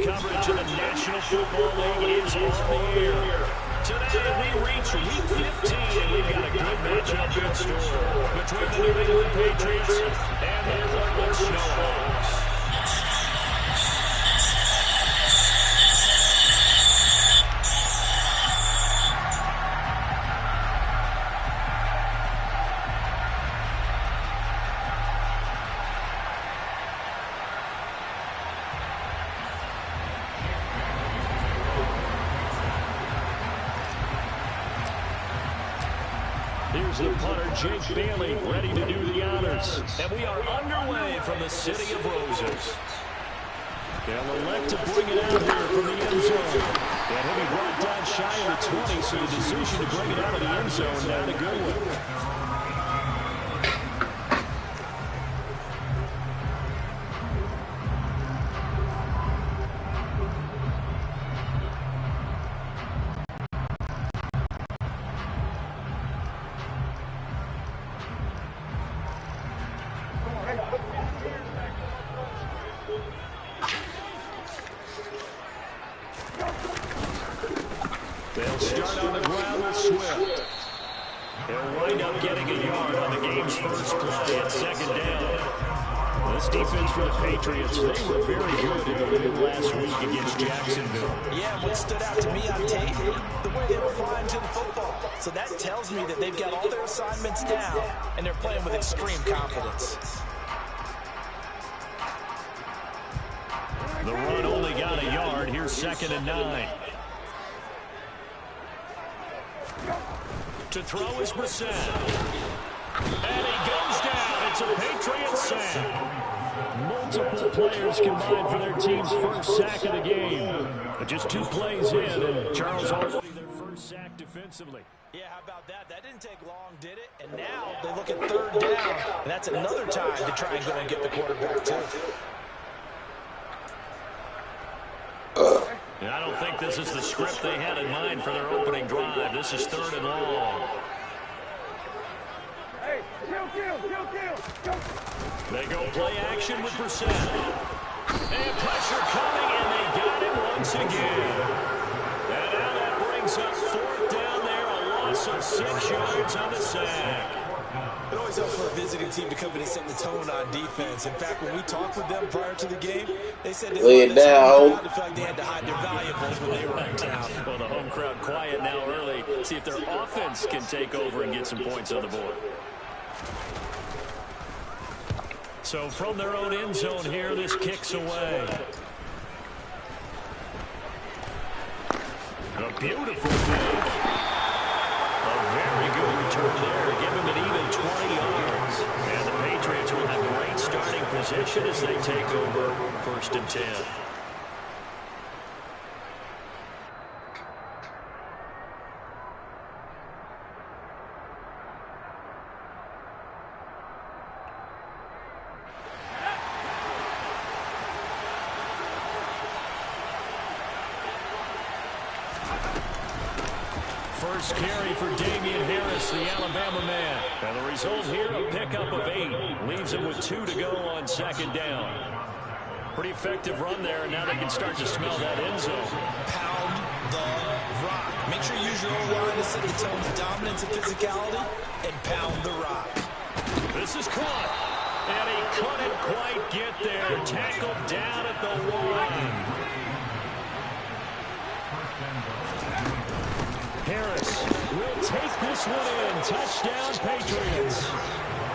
coverage of the National Football League is on the air. Today we reach Week 15, and we've got a good matchup in store between the New England Patriots and the Portland Snowhawks. Here's the punter, Jake Bailey, ready to do the honors. And we are underway from the City of Roses. They'll elect to bring it out here from the end zone. And he'll be brought down shy of the 20, so the decision to bring it out of the end zone, not a good one. They'll start on the ground with Swift. They'll wind up getting a yard on the game's first play at second down. This defense for the Patriots, they were very good in the win last week against Jacksonville. Yeah, what stood out to me on tape, the way they were flying to the football. So that tells me that they've got all their assignments down, and they're playing with extreme confidence. The run only got a yard. Here's 2nd and 9. To throw is Brissett. And he goes down. It's a Patriot sack. Multiple players combined for their team's first sack of the game. But just 2 plays in, and Charles already their first sack defensively. Yeah, how about that? That didn't take long, did it? And now they look at 3rd down, and that's another time to try and go and get the quarterback, too. And I don't think this is the script they had in mind for their opening drive. This is 3rd and long. Hey, kill. They go play action with Brissett. And pressure coming, and they got him once again. And now that brings up 4th down there, a loss of 6 yards on the sack. It always helps for a visiting team to come in and set the tone on defense. In fact, when we talked with them prior to the game, they said they felt like they had to hide their valuables when they were in town. Well, the home crowd quiet now early. See if their offense can take over and get some points on the board. So from their own end zone here, this kicks away. A beautiful fake. A very good return there to give him an even 20 yards. And the Patriots will have great starting position as they take over 1st and 10. First carry for Damian Harris, the Alabama man. And the result here, a pickup of 8. Leaves him with 2 to go on 2nd down. Pretty effective run there, and now they can start to smell that end zone. Pound the rock. Make sure you use your own line to set the tone of dominance and physicality, and pound the rock. This is caught, and he couldn't quite get there. Tackled down at the 1. Harris will take this one in. Touchdown, Patriots.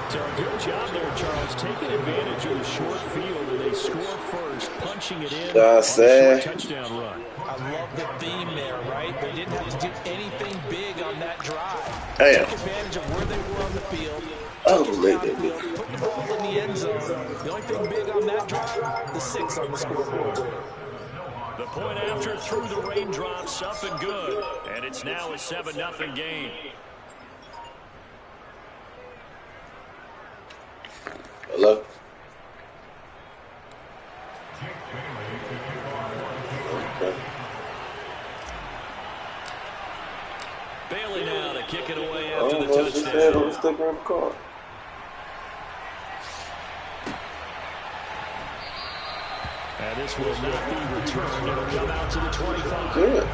So a good job there, Charles, taking advantage of the short field, and they score first, punching it in on a short touchdown run. I love the theme there, right? They didn't have to do anything big on that drive. Damn. Took advantage of where they were on the field. Unbelievable. Put the ball in the end zone. The only thing big on that drive, the 6 on the scoreboard. The point after through the raindrops, up and good. And it's now a 7-0 game. Hello? Bailey now to kick it away after the touchdown. And this will not be returned. It'll come out to the 25. Good.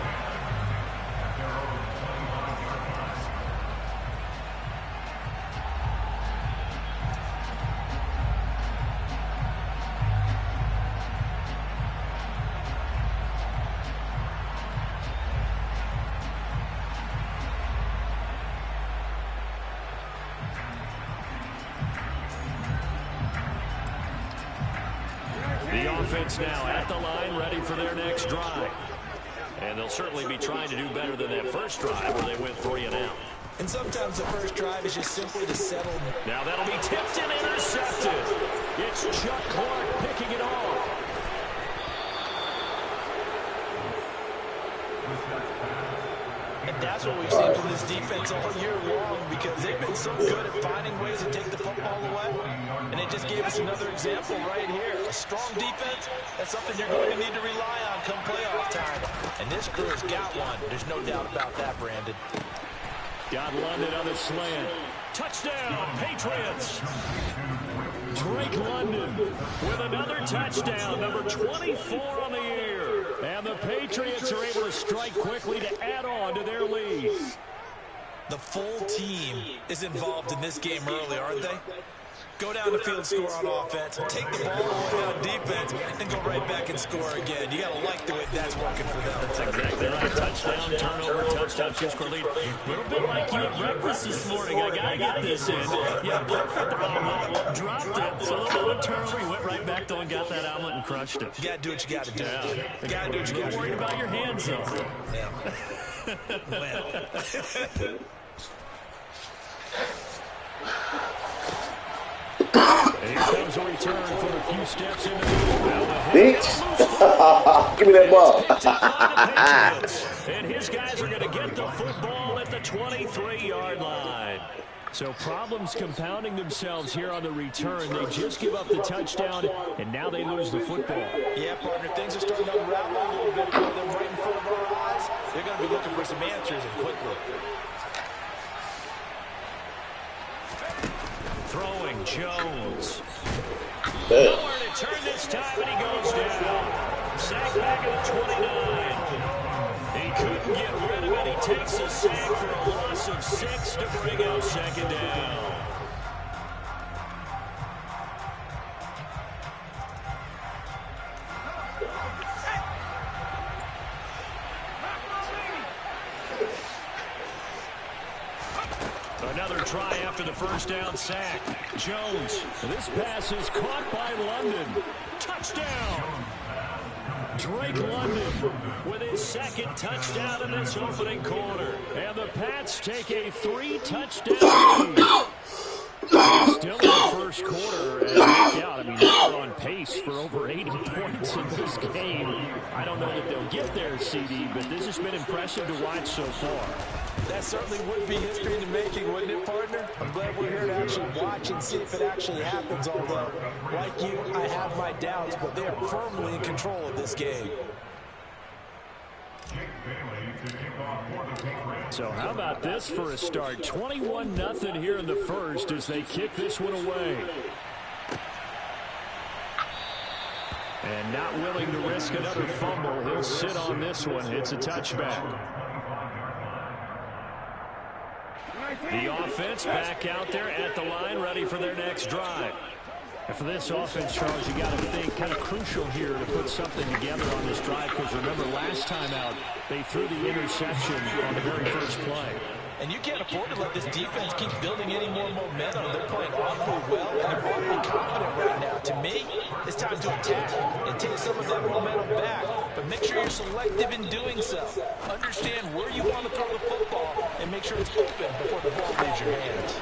The offense now at the line, ready for their next drive. And they'll certainly be trying to do better than that first drive where they went 3 and out. And sometimes the first drive is just simply to settle. Now that'll be tipped and intercepted. It's Chuck Clark picking it off. And that's what we've seen from this defense all year long, because they've been so good at finding ways to take the football away. And it just gave us another example right here. A strong defense, that's something you're going to need to rely on come playoff time. And this crew has got one. There's no doubt about that, Brandon. Got London on the slant. Touchdown, Patriots. Drake London with another touchdown, number 24 on the year. And the Patriots are able to strike quickly to add on to their lead. The full team is involved in this game early, aren't they? Go down the field, score on offense, take the ball away on defense, and go right back and score again. You got to like the way that's working for them. That's exactly right. Touchdown, turnover, touchdown, just for lead. A little bit like you at breakfast this morning. I got to get this in. Yeah, perfect omelet, dropped it. So a little bit of turnover, you went right back though and got that omelet and crushed it. You got to do what you got to do. Yeah. You got to do what you got to do. Worried about your hands, though. Yeah. Well. Here comes a return for a few steps into the Bitch. Give me that ball. And his guys are going to get the football at the 23-yard line. So problems compounding themselves here on the return. They just give up the touchdown, and now they lose the football. Yeah, partner, things are starting to unravel a little bit for them right in front of our eyes. They're going to be looking for some answers, and quickly. Throwing Jones. Damn. Nowhere to turn this time, and he goes down. Sack back at the 29. He couldn't get rid of it. He takes a sack for a loss of 6 to bring out second down. Another try after the first down sack. Jones. This pass is caught by London. Touchdown. Drake London with his second touchdown in this opening quarter. And the Pats take a 3-touchdown lead. Still in the first quarter. And yeah, I mean, they're on pace for over 80 points in this game. I don't know that they'll get there, CD, but this has been impressive to watch so far. That certainly would be history in the making, wouldn't it, partner? I'm glad we're here to actually watch and see if it actually happens, although, like you, I have my doubts, but they are firmly in control of this game. So how about this for a start? 21-0 here in the first as they kick this one away. And not willing to risk another fumble. He'll sit on this one. It's a touchback. The offense back out there at the line, ready for their next drive. And for this offense, Charles, you got to think kind of crucial here to put something together on this drive, because remember last time out, they threw the interception on the very first play. And you can't afford to let this defense keep building any more momentum. They're playing awfully well, and they're awfully confident right now. To me, it's time to attack and take some of that momentum back. But make sure you're selective in doing so. Understand where you want to throw the football and make sure it's open before the ball leaves your hands.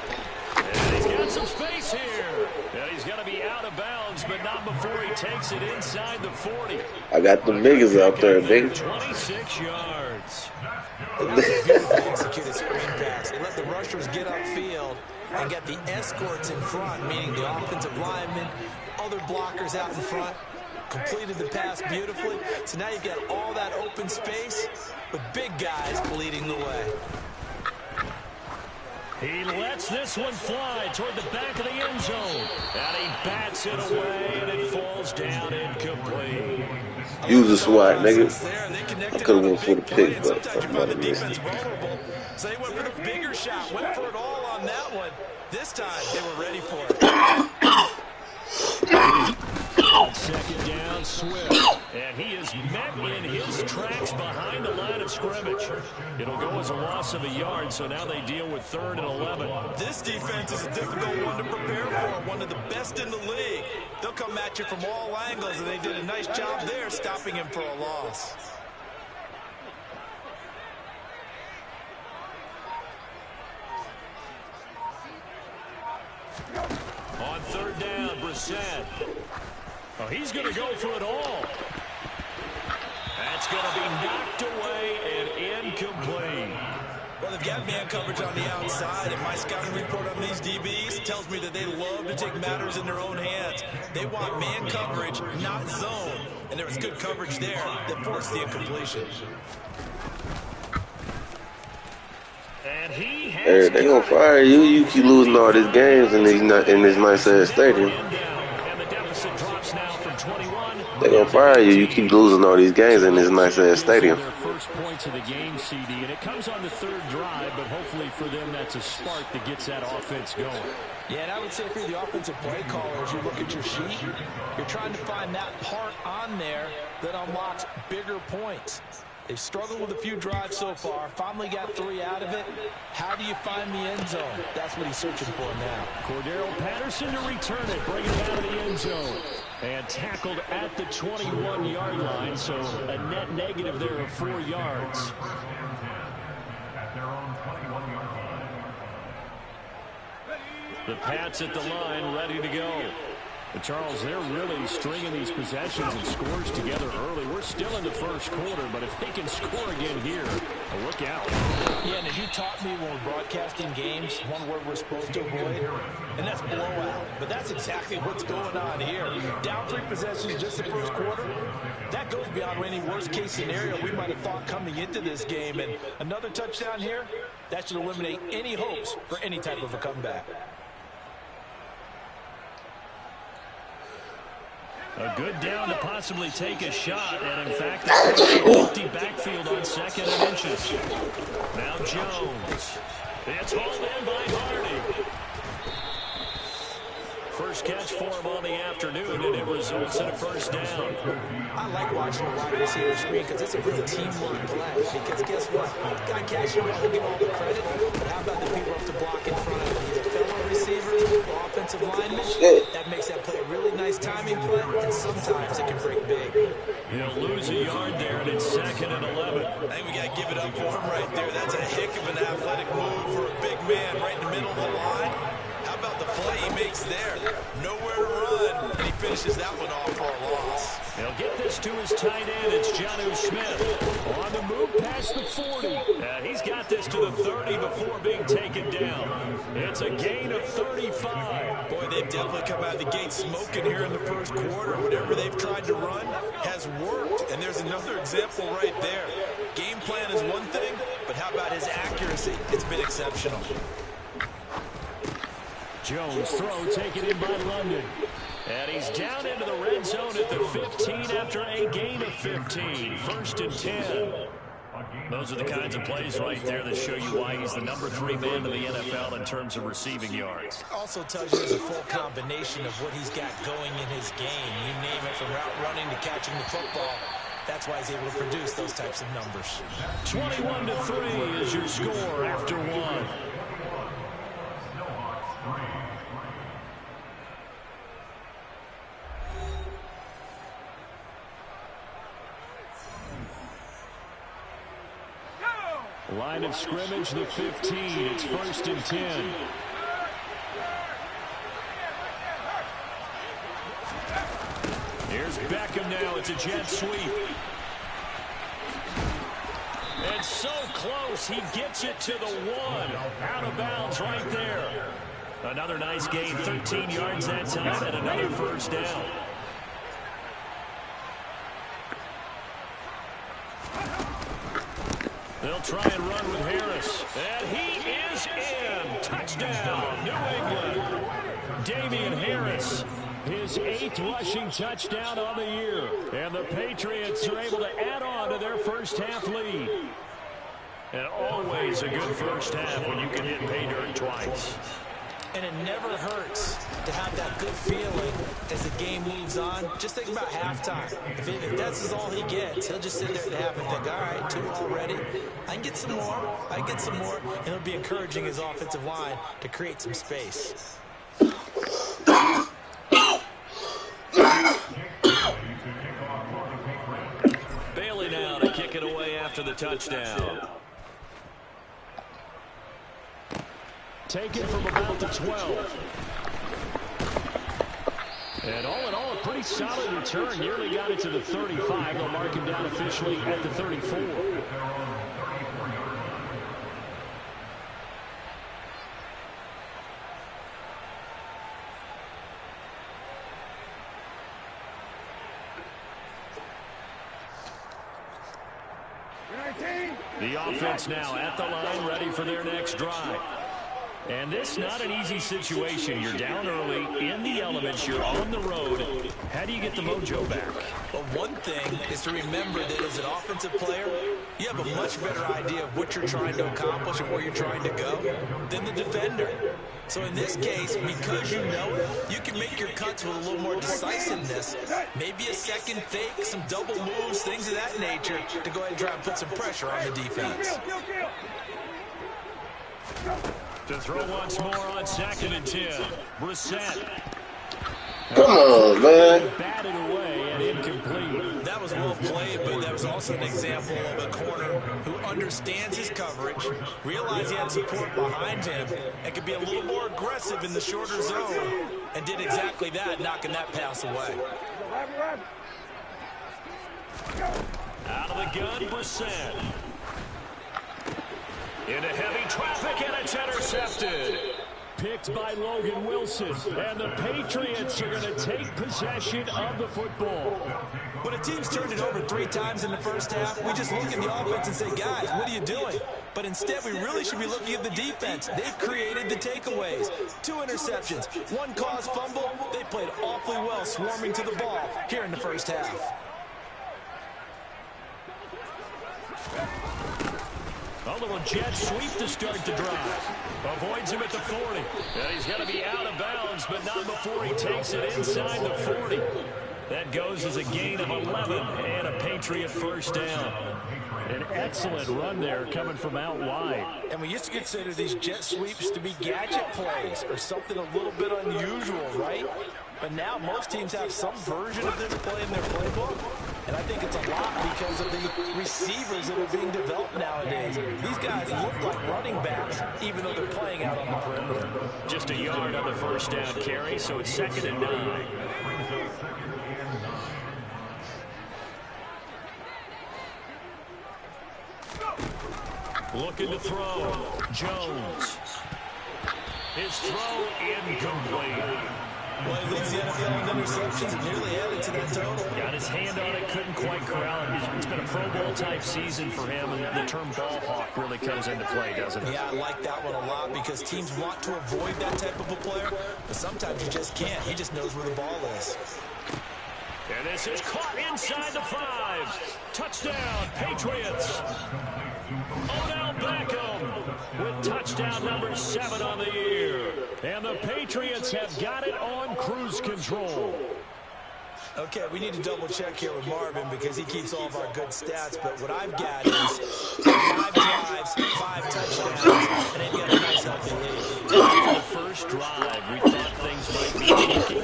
And he's got some space here. And he's going to be out of bounds, but not before he takes it inside the 40. I got the niggas out there, big. 26 yards. That was a beautifully executed screen pass. They let the rushers get upfield and get the escorts in front, meaning the offensive linemen, other blockers out in front. Completed the pass beautifully. So now you've got all that open space with big guys leading the way. He lets this one fly toward the back of the end zone. And he bats it away, and it falls down incomplete. Use a SWAT, nigga. I They could have on a went for the big play, pick, and but sometimes I you might find the have missed defense it. vulnerable. So they went for the bigger shot, went for it all on that one. This time, they were ready for it. Second down, Swift. And he is met in his tracks behind the line of scrimmage. It'll go as a loss of a yard, so now they deal with 3rd and 11. This defense is a difficult one to prepare for, one of the best in the league. They'll come at you from all angles, and they did a nice job there stopping him for a loss. On 3rd down, Brissett. Oh, he's going to go for it all. That's going to be knocked away and incomplete. Well, they've got man coverage on the outside, and my scouting report on these DBs tells me that they love to take matters in their own hands. They want man coverage, not zone. And there was good coverage there that forced the incompletion. And he has Hey, they gonna fire you. You keep losing all these games in this nice ass stadium. And the deficit drops now from 21. They gonna fire you. You keep losing all these games in this nice ass stadium. Their first points of the game, CD, and it comes on the 3rd drive, but hopefully for them that's a spark that gets that offense going. Yeah, and I would say for the offensive play caller, as you look at your sheet, you're trying to find that part on there that unlocks bigger points. They've struggled with a few drives so far. Finally got 3 out of it. How do you find the end zone? That's what he's searching for now. Cordero Patterson to return it, bring it out of the end zone. And tackled at the 21-yard line, so a net negative there of 4 yards. The Pats at the line, ready to go. But Charles, they're really stringing these possessions and scores together early. We're still in the first quarter, but if they can score again here, look out. Yeah, and as you taught me when we're broadcasting games, one word we're supposed to avoid, and that's blowout. But that's exactly what's going on here. Down 3 possessions just the first quarter. That goes beyond any worst-case scenario we might have thought coming into this game. And another touchdown here, that should eliminate any hopes for any type of a comeback. A good down to possibly take a shot, and in fact, that's an empty backfield on 2nd and inches. Now Jones. It's hauled in by Hardy. First catch for him on the afternoon, and it results in a first down. I like watching the wide receiver screen because it's a real teamwork play. Because guess what? The guy catching the ball will get all the credit, but how about the people up to block in front of him? Either fellow receivers or offensive linemen. That makes that play a really nice timing play, and sometimes it can break big. He'll lose a yard there, and it's 2nd and 11. I think we got to give it up for him right there. That's a heck of an athletic move for a big man right in the middle of the line. How about the play he makes there? Nowhere to run, and he finishes that one off for a loss. He'll get this to his tight end. It's Jonnu Smith on the move past the 40. And he's got this to the 30 before being taken down. It's a gain of 35. Boy, they've definitely come out of the gate smoking here in the first quarter. Whatever they've tried to run has worked, and there's another example right there. Game plan is one thing, but how about his accuracy? It's been exceptional. Jones throw taken in by London. And he's down into the red zone at the 15 after a gain of 15. 1st and 10. Those are the kinds of plays right there that show you why he's the number 3 man in the NFL in terms of receiving yards. Also tells you there's a full combination of what he's got going in his game. You name it, from route running to catching the football. That's why he's able to produce those types of numbers. 21-3 is your score after 1. Line of scrimmage, the 15. It's 1st and 10. Here's Beckham now. It's a jet sweep. And so close. He gets it to the 1. Out of bounds right there. Another nice gain. 13 yards that time and another first down. They'll try and run with Harris. And he is in. His 8th rushing touchdown on the year. And the Patriots are able to add on to their first half lead. And always a good first half when you can hit pay dirt twice. And it never hurts to have that good feeling as the game moves on. Just think about halftime. If that's all he gets, he'll just sit there at half and think, all right, 2 already. I can get some more. I can get some more. And he'll be encouraging his offensive line to create some space. Bailey now to kick it away after the touchdown. Taken from about the 12. And all in all, a pretty solid return. Nearly got it to the 35. They'll mark him down officially at the 34. The offense now at the line, ready for their next drive. And this not an easy situation. You're down early, in the elements, you're on the road. How do you get the mojo back? Well, one thing is to remember that as an offensive player, you have a much better idea of what you're trying to accomplish and where you're trying to go than the defender. So in this case, because you know it, you can make your cuts with a little more decisiveness. Maybe a second fake, some double moves, things of that nature to go ahead and try and put some pressure on the defense. To throw once more on 2nd and 10. Brissett. Come on, man. Batted away and incomplete. That was well played, but that was also an example of a corner who understands his coverage, realized he had support behind him, and could be a little more aggressive in the shorter zone, and did exactly that, knocking that pass away. Out of the gun, Brissett. Into heavy traffic, and it's intercepted. Picked by Logan Wilson. And the Patriots are going to take possession of the football. When a team's turned it over 3 times in the first half, we just look at the offense and say, guys, what are you doing? But instead, we really should be looking at the defense. They've created the takeaways. 2 interceptions, 1 caused fumble. They played awfully well swarming to the ball here in the first half. A little jet sweep to start the drive. Avoids him at the 40. And he's going to be out of bounds, but not before he takes it inside the 40. That goes as a gain of 11 and a Patriot first down. An excellent run there coming from out wide. And we used to consider these jet sweeps to be gadget plays or something a little bit unusual, right? But now most teams have some version of this play in their playbook. And I think it's a lot because of the receivers that are being developed nowadays. These guys look like running backs, even though they're playing out on the perimeter. Just a yard on the first down carry, so it's 2nd and 9. Looking to throw. Jones. His throw incomplete. Well, he leads the NFL in interceptions and nearly added to that total. Got his hand on it, couldn't quite corral it. It's been a Pro Bowl type season for him, and the term ball hawk really comes into play, doesn't it? Yeah, I like that one a lot because teams want to avoid that type of a player, but sometimes you just can't. He just knows where the ball is. And this is caught inside the 5. Touchdown, Patriots. Odell Beckham with touchdown number 7 on the year. And the Patriots have got it on cruise control. Okay, we need to double check here with Marvin because he keeps all of our good stats, but what I've got is 5 drives, 5 touchdowns, and then you got a nice healthy lead. After the first drive, we thought things might be clicking.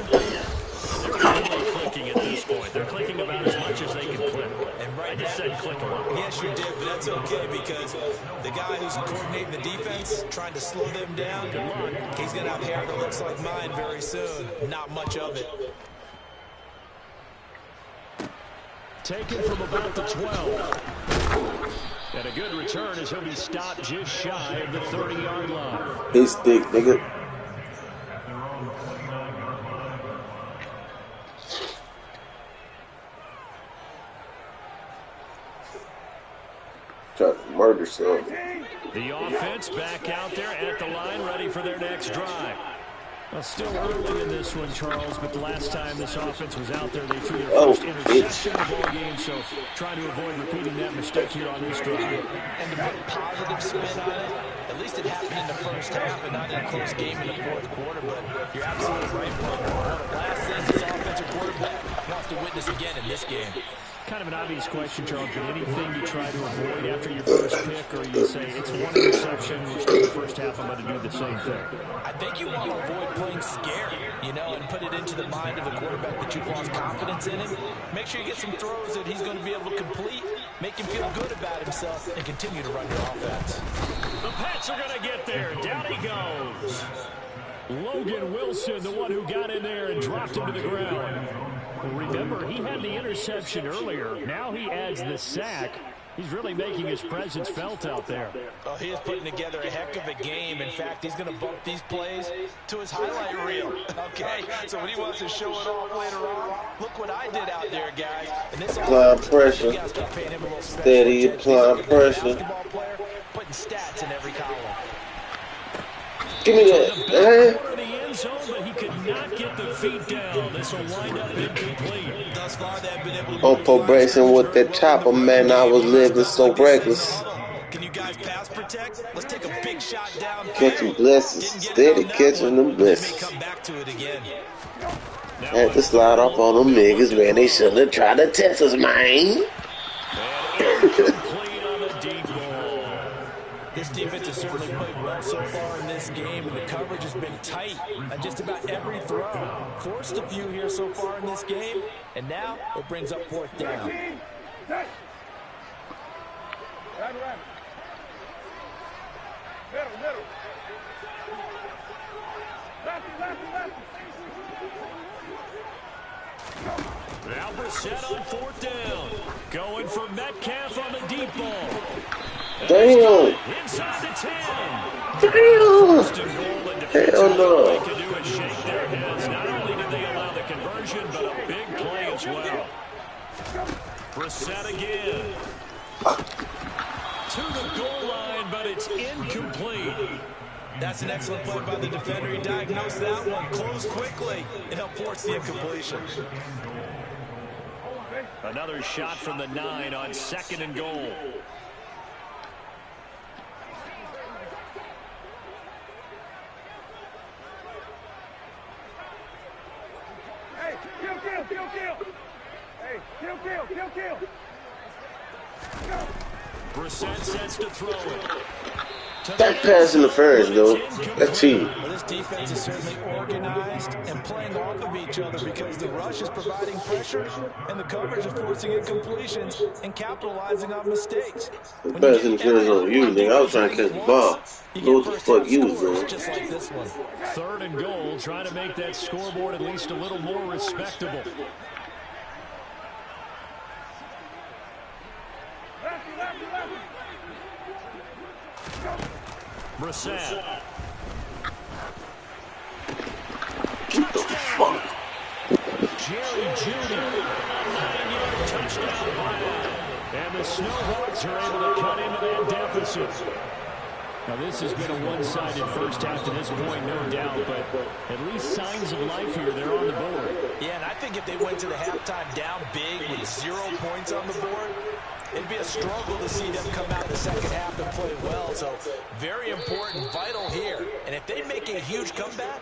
They're really clicking at this point. They're clicking about as much as they can click. And right I just said click a lot. Yes, you did, but that's okay because the guy who's coordinating the defense, trying to slow them down, he's going to have hair that looks like mine very soon. Not much of it. Taken from about the 12. And a good return as he'll be stopped just shy of the 30-yard line. His stick, nigga. Try to murder something. The offense back out there at the line, ready for their next drive. Well, still early in this one, Charles, but the last time this offense was out there, they threw their Oh, first interception of the ball game, so trying to avoid repeating that mistake here on this drive. And to put a positive spin on it, at least it happened in the first half and not in a close game in the fourth quarter, but you're absolutely right, Bubba. One of the last things this offensive quarterback wants to witness again in this game. Kind of an obvious question, Charles, but anything you try to avoid after your first pick, or you say it's one interception, we're still in the first half, I'm going to do the same thing? I think you want to avoid playing scared, you know, and put it into the mind of a quarterback that you've lost confidence in him. Make sure you get some throws that he's going to be able to complete, make him feel good about himself, and continue to run your offense. The Pats are going to get there. Down he goes. Logan Wilson, the one who got in there and dropped him to the ground. Remember, he had the interception earlier. Now he adds the sack. He's really making his presence felt out there. Oh, he is putting together a heck of a game. In fact, he's going to bump these plays to his highlight reel. Okay, so when he wants to show it off later on, look what I did out there, guys. And this apply pressure. Steady apply pressure. Putting stats in every column. Give me that. But he could not get the feet down. This will wind up incomplete. Thus far, they've been able to On probation with that chopper, man, I was living so reckless. Can you guys pass protect? Let's take a big shot down. Catching blessings, steady catching them blessings. Come back to it again. Had to slide off on them niggas, man. They shouldn't have tried to test us, man. This defense has certainly played well so far in this game, and the coverage has been tight on just about every throw. Forced a few here so far in this game, and now it brings up fourth down. Right. Middle. Left. Now Brissett on fourth down. Going for Metcalf on the deep ball. Damn. Inside the 10. Damn. Hell no. They can do is shake their heads. Not only did they allow the conversion, but a big play as well. Brissett again. To the goal line, but it's incomplete. That's an excellent play by the defender. He diagnosed that one, closed quickly, and helped force the incompletion. Another shot from the 9 on 2nd and goal. Hey, kill. Hey, kill. Brissett sets to throw it. That pass in the first, though. That's cheap. Well, this defense is certainly organized and playing off of each other because the rush is providing pressure and the coverage is forcing incompletions and capitalizing on mistakes. The pass in the first on you, nigga. I was trying to catch the ball. Know what the fuck you was doing. Just like this one. 3rd and goal, trying to make that scoreboard at least a little more respectable. Brissett. Get the fuck. Jerry Jeudy, a 9-yard touchdown run. And the Snowhawks are able to cut into that deficit. Now, this has been a one-sided first half to this point, no doubt, but at least signs of life here. They're on the board. Yeah, and I think if they went to the halftime down big with 0 points on the board, it'd be a struggle to see them come out in the second half and play well. So very important, vital here. And if they make a huge comeback,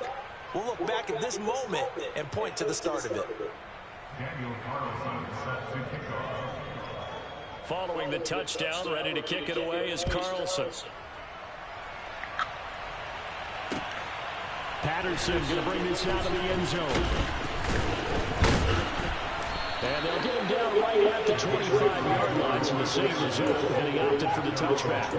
we'll look back at this moment and point to the start of it. Following the touchdown, ready to kick it away is Carlson. Patterson going to bring this out of the end zone. And they'll get him down right at the 25-yard line, so the same result, and he opted for the touchback.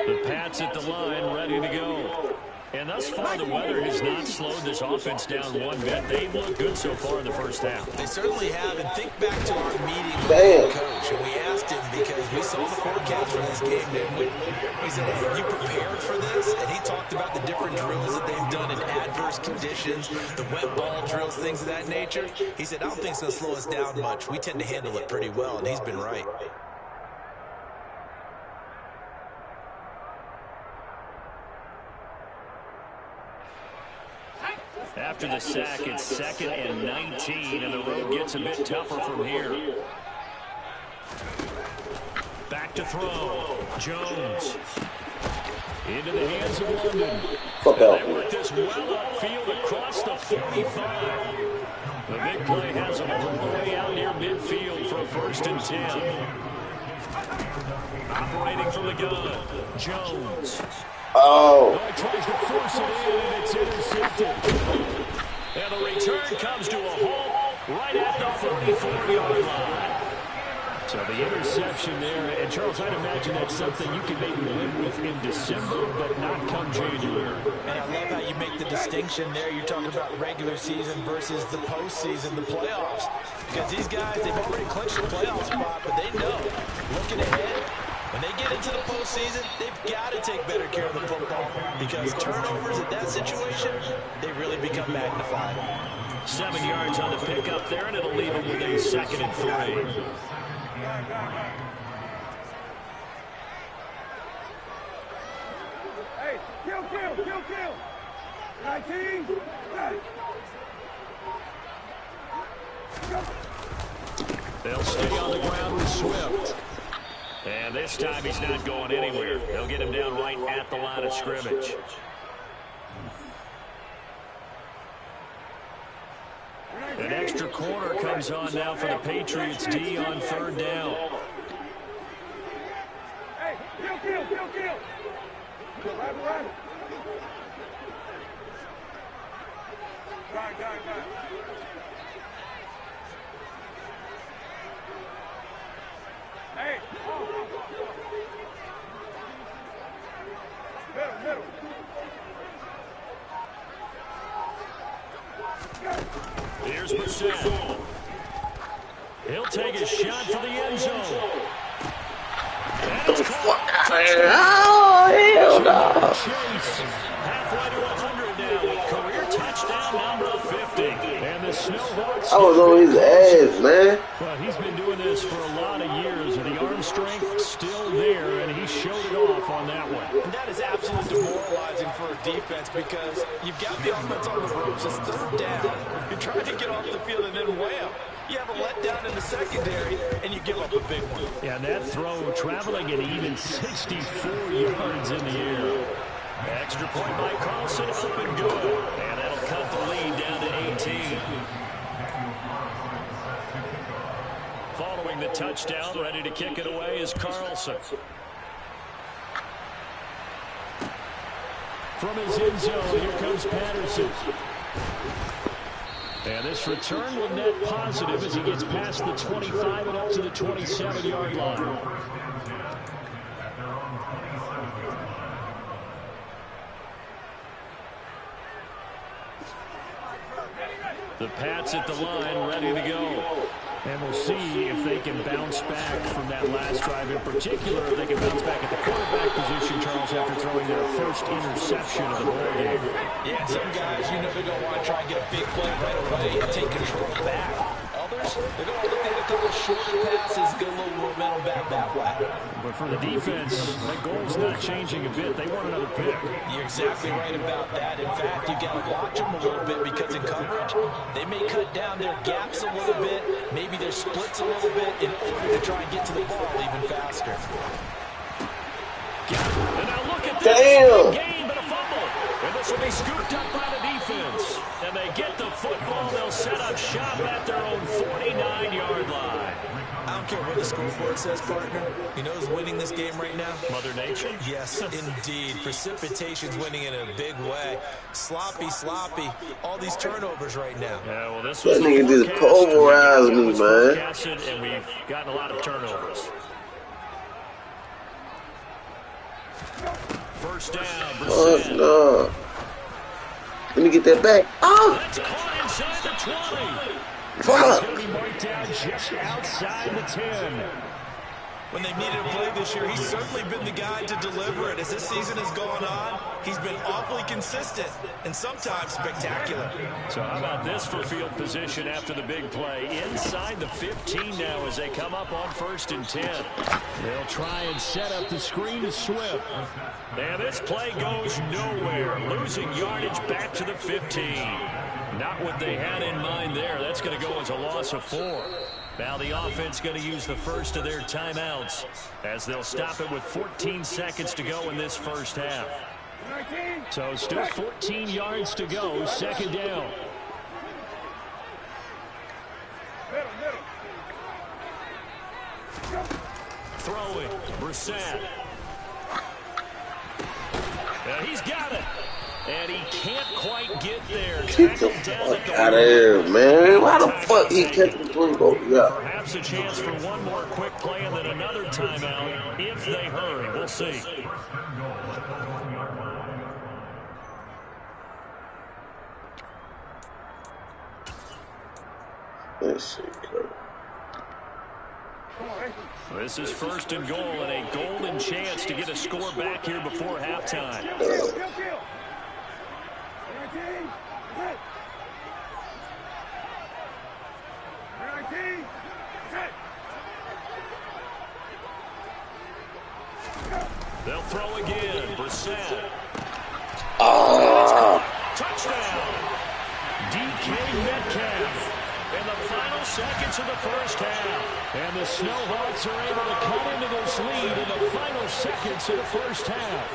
The Pats at the line, ready to go. And thus far, the weather has not slowed this offense down one bit. They've looked good so far in the first half. They certainly have. And think back to our meeting with the head coach. And we asked him because we saw the forecast for this game, didn't we? We said, hey, are you prepared for this? And he talked about the different drills that they've done in adverse conditions, the wet ball drills, things of that nature. He said, I don't think it's going to slow us down much. We tend to handle it pretty well, and he's been right. After the sack, it's 2nd and 19, and the road gets a bit tougher from here. Back to throw. Jones. Into the hands of London. They work this well upfield across the 45. The big play has them all the way out near midfield for a 1st and 10. Operating from the gun, Jones. Oh. He tries to force it in, and it's intercepted. And the return comes to a halt right at the 44-yard line. So the interception there, and Charles, I'd imagine that's something you can maybe live with in December, but not come January. And I love how you make the distinction there. You're talking about regular season versus the postseason, the playoffs. Because these guys, they've already clinched the playoff spot, but they know, looking ahead, when they get into the postseason, they've got to take better care of the football because turnovers in that situation, they really become magnified. 7 yards on the pickup there, and it'll leave them with a 2nd and 3. Hey, kill. 19. They'll stay on the ground with Swift. And this time he's not going anywhere. They'll get him down right at the line of scrimmage. An extra corner comes on now for the Patriots D on 3rd down. Hey, kill. Right. Hey. Middle. Here's Brissett. He'll take a shot for the end zone. And it's caught. Oh, hell no. Chase. Halfway to 100 now. Career touchdown number 50. And the Snowhawks. I was on his ass, man. Well, he's been doing this for a lot of years, and the arm strength still there, and he showed it off on that one. And that is absolutely demoralizing for a defense because you've got the offense on the ropes. It's 3rd down. You're trying to get off the field, and then wham. You have a letdown in the secondary, and you give up a big one. Yeah, and that throw traveling at even 64 yards in the air. Extra point by Carlson, up and good. And that'll cut the lead down to 18. Following the touchdown, ready to kick it away is Carlson. From his end zone, here comes Patterson. And this return will net positive as he gets past the 25 and up to the 27-yard line. The Pats at the line, ready to go. And we'll see if they can bounce back from that last drive in particular, if they can bounce back at the quarterback position, Charles, after throwing their first interception of the ball game. Yeah, some guys, you know, they're going to want to try and get a big play right away and take control back. Others, they're going to look at a couple shorter passes, get a little momentum back that way. But for the defense, that goal's not changing a bit. They want another pick. You're exactly right about that. In fact, you've got to watch them a little bit because in coverage, they may cut down their gaps a little bit, maybe their splits a little bit in order to try and get to the ball even faster. And now look at this. Damn. Game, but a fumble. And this will be scooped up by the defense. And they get the football. They'll set up shop at their own 49-yard line. I don't care what the scoreboard says, partner. You know who's winning this game right now? Mother Nature? Yes, indeed. Precipitation's winning in a big way. Sloppy. All these turnovers right now. Yeah, well, this was That nigga just pulverized me, man. And we've gotten a lot of turnovers. First down, Oh, Brissett. no. Let me get that back. Oh! That's caught inside the 20. Fuck! It's going to be marked down just outside the 10. When they needed a play this year, he's certainly been the guy to deliver it. As this season has gone on, he's been awfully consistent and sometimes spectacular. So how about this for field position after the big play? Inside the 15 now as they come up on 1st and 10. They'll try and set up the screen to Swift. And this play goes nowhere. Losing yardage back to the 15. Not what they had in mind there. That's going to go as a loss of 4. Now the offense going to use the first of their timeouts as they'll stop it with 14 seconds to go in this first half. So still 14 yards to go, 2nd down. Throwing, Brissett. He's got it. And he can't quite get there. Get the fuck out of here, man. Why the fuck he catching the twin goal? Yeah. Perhaps a chance for one more quick play and then another timeout if they hurry. We'll see. Let's see. This is 1st and goal and a golden chance to get a score back here before halftime. They'll throw again. Brissett. Touchdown. DK Metcalf. In the final seconds of the first half. And the Snowhawks are able to cut into this lead in the final seconds of the first half.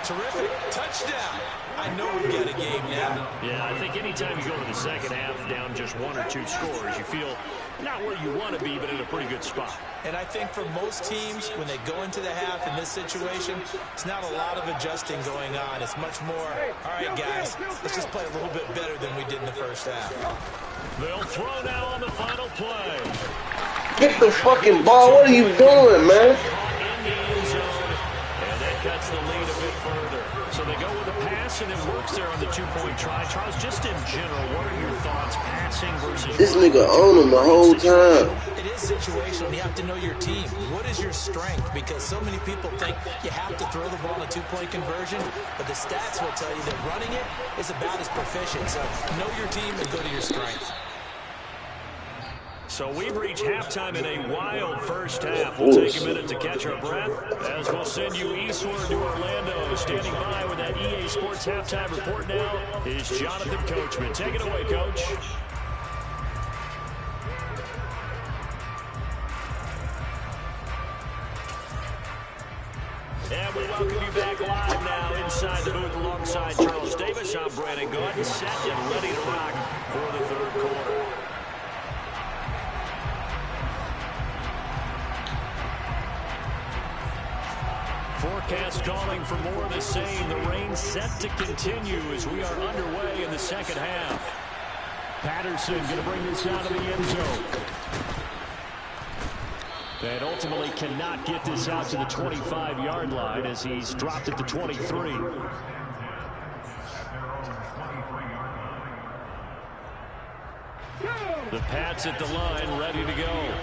Terrific. Touchdown. I know we've got a game now. Yeah, I think anytime you go to the second half down just 1 or 2 scores, you feel not where you want to be, but in a pretty good spot. And I think for most teams, when they go into the half in this situation, it's not a lot of adjusting going on. It's much more, all right, guys, let's just play a little bit better than we did in the first half. They'll throw now on the final play. Get the fucking ball. What are you doing, man? In the end zone, and that cuts the lead a bit further. So they go with a pass, and it works there on the 2-point try. Charles, just in general, what are your thoughts passing versus... This nigga on him the whole time. It is situational. You have to know your team. What is your strength? Because so many people think you have to throw the ball in a 2-point conversion, but the stats will tell you that running it is about as proficient. So know your team and go to your strength. So we've reached halftime in a wild first half. We'll take a minute to catch our breath as we'll send you eastward to Orlando. Standing by with that EA Sports halftime report now is Jonathan Coachman. Take it away, Coach. And we welcome you back live now inside the booth alongside Charles Davis. I'm Brandon Gordon, set and ready to rock for the 3rd quarter. Forecast calling for more of the same. The rain set to continue as we are underway in the second half. Patterson going to bring this out of the end zone. And ultimately cannot get this out to the 25-yard line as he's dropped at the 23. The Pats at the line, ready to go.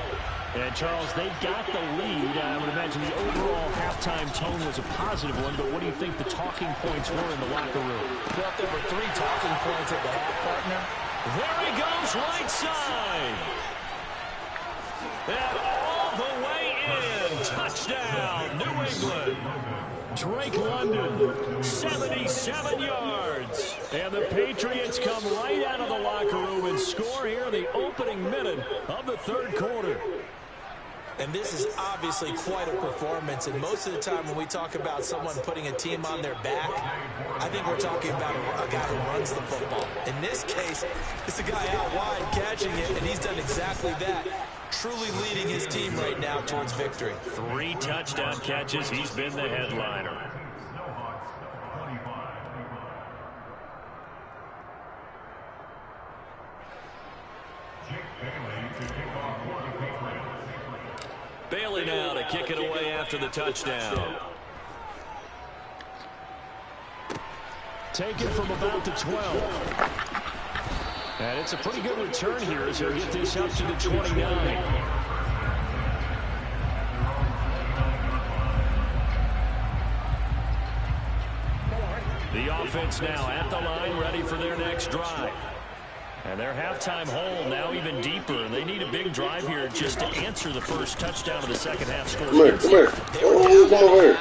And, Charles, they've got the lead. I would imagine the overall halftime tone was a positive one, but what do you think the talking points were in the locker room? Well, there were 3 talking points at the half, partner. There he goes, right side. And all the way in. Touchdown, New England. Drake London, 77 yards. And the Patriots come right out of the locker room and score here in the opening minute of the 3rd quarter. And this is obviously quite a performance. And most of the time when we talk about someone putting a team on their back, I think we're talking about a guy who runs the football. In this case, it's a guy out wide catching it, and he's done exactly that. Truly leading his team right now towards victory. 3 touchdown catches. He's been the headliner. Bailey now to kick it away after the touchdown. taken from about the 12. And it's a pretty good return here as he'll get this up to the 29. The offense now at the line, ready for their next drive. And their halftime hole now even deeper. And they need a big drive here just to answer the first touchdown of the second half score. Come here. Oh, come over here.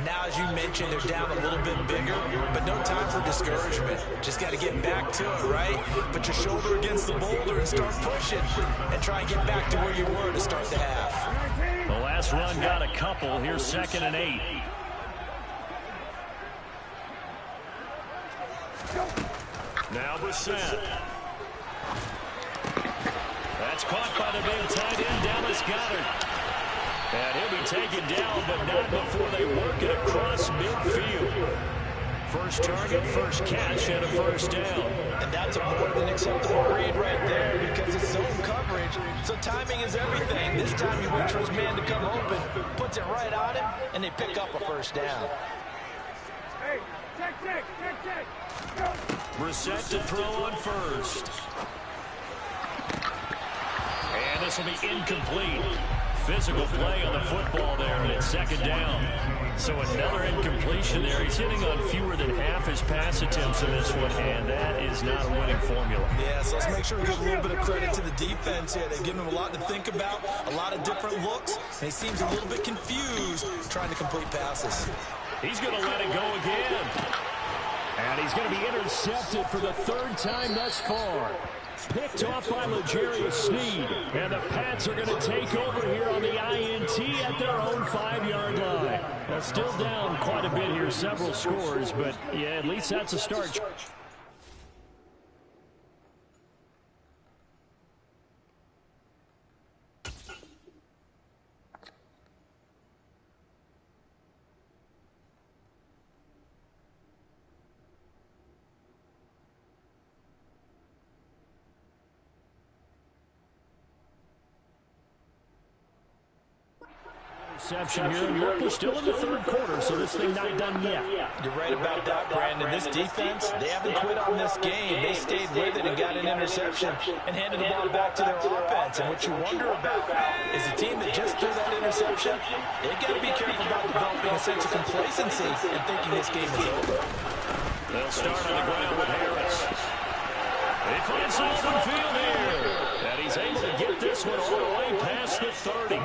Now, as you mentioned, they're down a little bit bigger, but no time for discouragement. Just got to get back to it, right? Put your shoulder against the boulder and start pushing, and try and get back to where you were to start the half. The last run got a couple. Here's 2nd and 8. Now Brissett. That's caught by the big tight end, Dallas Goedert. And he'll be taken down, but not before they work it across midfield. First target, first catch, and a first down. And that's a more than acceptable read right there because it's zone coverage. So timing is everything. This time he waits for his man to come open, puts it right on him, and they pick up a first down. Hey, check. Brissett to throw on first. And this will be incomplete. Physical play on the football there, and it's 2nd down. So another incompletion there. He's hitting on fewer than half his pass attempts in this one, and that is not a winning formula. Yeah, so let's make sure we give a little bit of credit to the defense here. They've given him a lot to think about, a lot of different looks, and he seems a little bit confused trying to complete passes. He's going to let it go again. And he's going to be intercepted for the 3rd time thus far. Picked off by L'Jarius Sneed. And the Pats are going to take over here on the INT at their own 5-yard line. Well, still down quite a bit here, several scores, but yeah, at least that's a start. Interception here, and look, we're still in the 3rd quarter, so this thing not done yet. You're right about that, Brandon. This defense, they haven't quit on this game. They stayed with it and got an interception and handed the ball back to their offense. And what you wonder about is a team that just threw that interception, they've got to be careful about developing a sense of complacency and thinking this game is over. They'll start on the ground with Harris. He finds some open field here. And he's able to get this one all the way past the 30.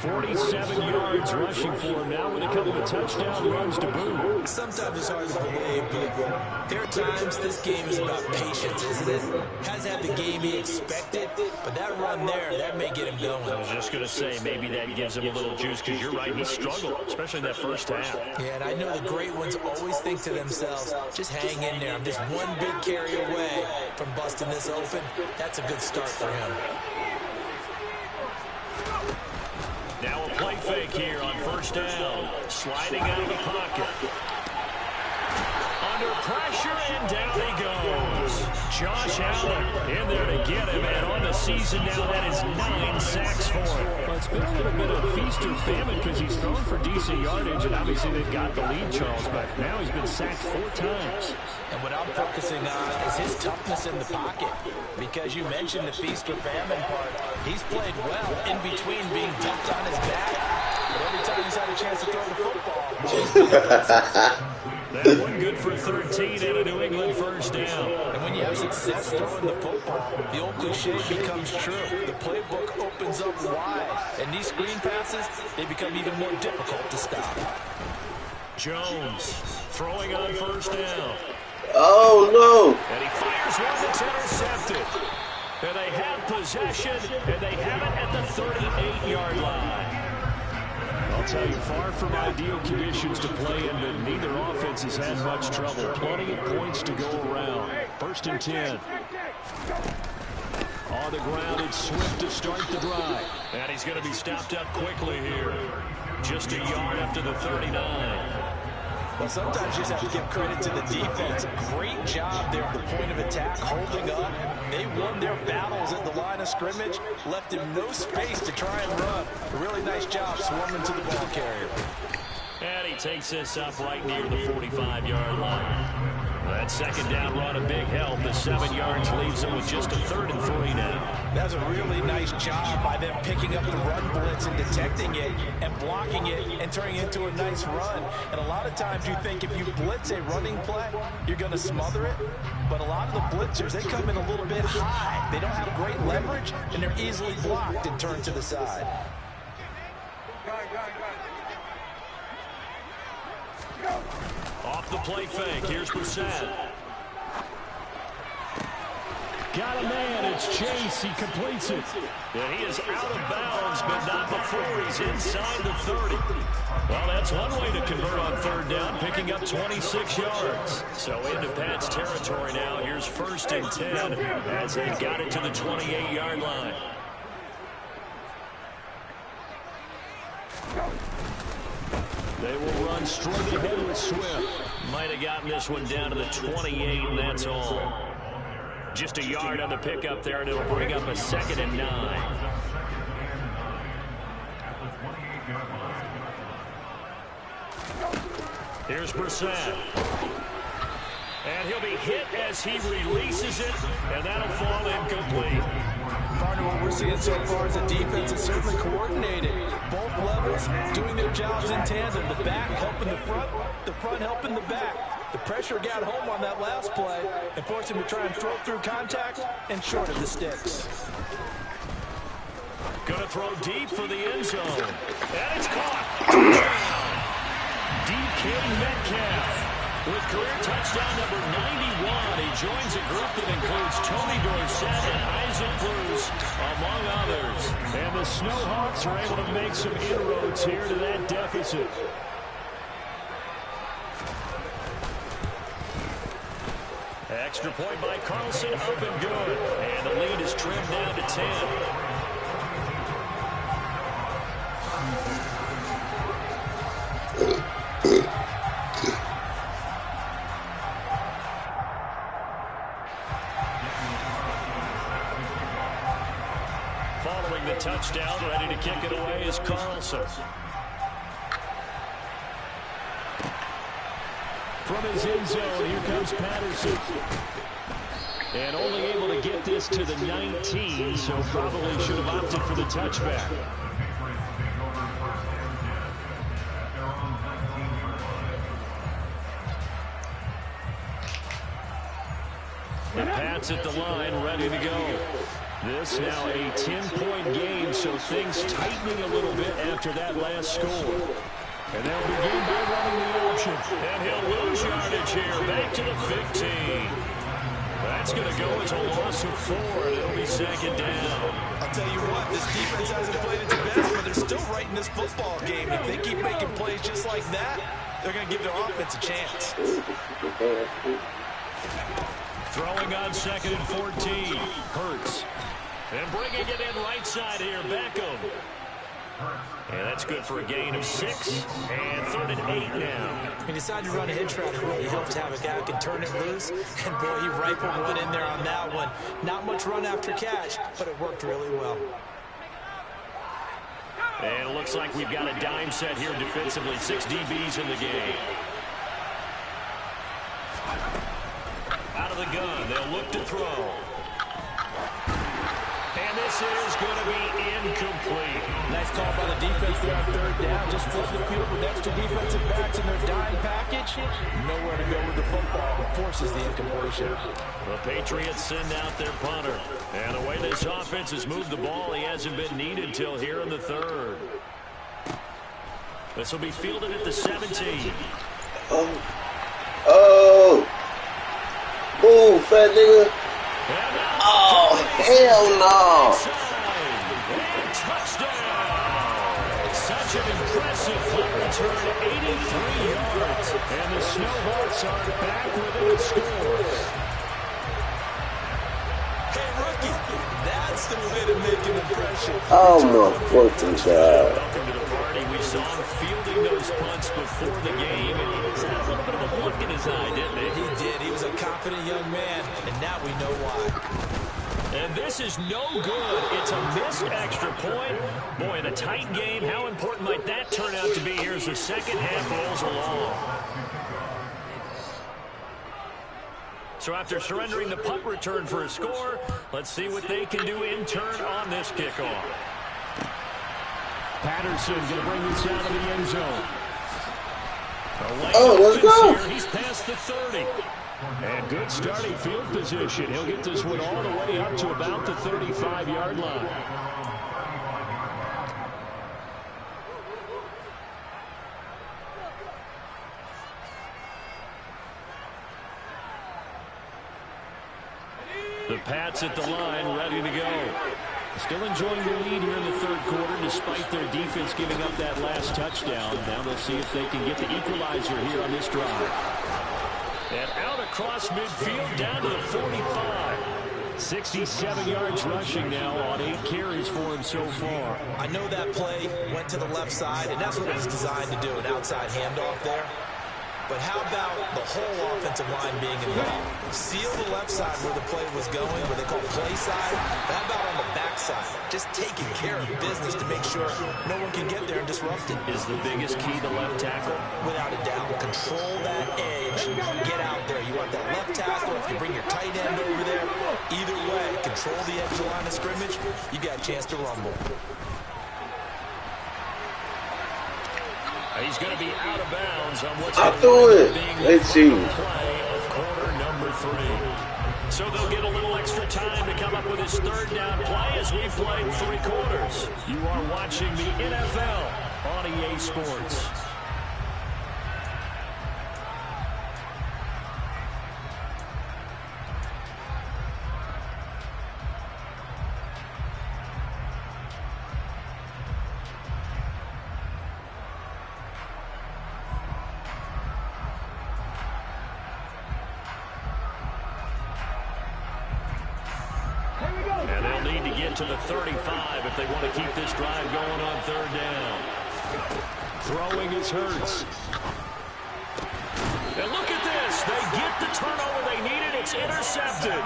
47 yards rushing for him now with a couple of touchdown runs to boot. Sometimes it's hard to believe, but there are times this game is about patience, isn't it? Hasn't had the game he expected, but that run there, that may get him going. I was just going to say, maybe that gives him a little juice, because you're right, he struggled, especially in that first half. Yeah, and I know the great ones always think to themselves, just hang in there. I'm just one big carry away from busting this open. That's a good start for him. Now a play fake here on first down. Sliding out of the pocket. Under pressure, and down he goes. Josh Allen in there to get him, and on the season now, that is 9 sacks for him. Well, it's been a little bit of feast or famine because he's thrown for decent yardage, and obviously they've got the lead, Charles, but now he's been sacked 4 times. And what I'm focusing on is his toughness in the pocket, because you mentioned the feast or famine part. He's played well in between being dumped on his back, but every time he's had a chance to throw the football, he's been aggressive. That one good for 13 and a New England first down. And when you have success throwing the football, the old cliche becomes true. The playbook opens up wide, and these screen passes, they become even more difficult to stop. Jones throwing on first down. Oh, no. And he fires one that's intercepted. And they have possession, and they have it at the 38-yard line. I'll tell you, far from ideal conditions to play in, but neither offense has had much trouble. Plenty of points to go around. 1st and 10. On the ground, it's Swift to start the drive. And he's going to be stopped up quickly here. Just a yard up to the 39. Well, sometimes you just have to give credit to the defense. Great job there at the point of attack, holding up. They won their battles at the line of scrimmage, left him no space to try and run. A really nice job swarming to the ball carrier. And he takes this up right near the 45-yard line. That second down run a big help. The 7 yards leaves them with just a 3rd and 3 now. That's a really nice job by them picking up the run blitz and detecting it and blocking it and turning it into a nice run. And a lot of times you think if you blitz a running play, you're going to smother it. But a lot of the blitzers, they come in a little bit high. They don't have great leverage, and they're easily blocked and turned to the side. Off the play fake. Here's Brissett. Got a man. It's Chase. He completes it. And he is out of bounds, but not before he's inside the 30. Well, that's one way to convert on 3rd down, picking up 26 yards. So into Pat's territory now. Here's 1st and 10 as they've got it to the 28-yard line. They will run straight ahead with Swift. Might have gotten this one down to the 28, and that's all. Just a yard on the pickup there, and it'll bring up a 2nd and 9. Here's Brissett. And he'll be hit as he releases it, and that'll fall incomplete. Partner, what we're seeing so far is the defense is certainly coordinated. Both levels doing their jobs in tandem. The back helping the front helping the back. The pressure got home on that last play and forced him to try and throw through contact and short of the sticks. Gonna throw deep for the end zone. And it's caught. DK Metcalf. With career touchdown number 91, he joins a group that includes Tony Dorsett and Isaac Bruce, among others. And the Snowhawks are able to make some inroads here to that deficit. Extra point by Carlson, up and good. And the lead is trimmed down to 10. Following the touchdown, ready to kick it away is Carlson. From his end zone, here comes Patterson. And only able to get this to the 19, so probably should have opted for the touchback. The Pats at the line, ready to go. This now a 10-point game, so things tightening a little bit after that last score. And they'll begin by running the option. And he'll lose yardage here, back to the 15. That's going to go as a loss of 4, and it'll be 2nd down. I'll tell you what, this defense hasn't played its best, but they're still right in this football game. If they keep making plays just like that, they're going to give their offense a chance. Throwing on 2nd and 14. Hurts. And bringing it in right side here, Beckham. And that's good for a gain of 6. And 3rd and 8 now. He decided to run a hitch route. It really helped to have a guy who can turn it loose. And boy, he rifled one in there on that one. Not much run after catch, but it worked really well. And it looks like we've got a dime set here defensively. 6 DBs in the game. Out of the gun, they'll look to throw. And this is going to be incomplete. Nice call by the defense there on 3rd down. Just flip the field with extra defensive backs in their dime package. Nowhere to go with the football. It forces the incompletion. The Patriots send out their punter. And the way this offense has moved the ball, he hasn't been needed till here in the 3rd. This will be fielded at the 17. Oh! Move, fat nigga. Oh, hell no. Touchdown. Such an impressive punt return, 83 yards. And the Snowhawks are back within a score. Hey, rookie, that's the way to make an impression. Oh, my fucking God. Welcome to the party. We saw him fielding those punts before the game, and he just had a little bit of a look in his eye, didn't he? He did. He was a confident young man, and now we know why. And this is no good. It's a missed extra point. Boy, in a tight game, how important might that turn out to be here as the second half rolls along? So after surrendering the punt return for a score, let's see what they can do in turn on this kickoff. Patterson going to bring this out of the end zone. Oh, let's go. Here. He's past the 30. And good starting field position. He'll get this one all the way up to about the 35-yard line. The Pats at the line, ready to go. Still enjoying the lead here in the third quarter, despite their defense giving up that last touchdown. Now they'll see if they can get the equalizer here on this drive. And out across midfield, down to the 45. 67 yards rushing now on 8 carries for him so far. I know that play went to the left side, and that's what it was designed to do, an outside handoff there. But how about the whole offensive line being involved? Seal the left side where the play was going, where they call play side. But how about on the back side? Just taking care of business to make sure no one can get there and disrupt it. Is the biggest key the left tackle? Without a doubt. Control that edge. Get out there. You want that left tackle. If you bring your tight end over there, either way, control the edge of the line of scrimmage, you got a chance to rumble. He's going to be out of bounds on what's I threw it. Let's see. Play of quarter number 3. So they'll get a little extra time to come up with his third down play as we've played 3 quarters. You are watching the NFL on EA Sports. To the 35 if they want to keep this drive going on third down. Throwing is Hurts. And look at this. They get the turnover they needed. It's intercepted.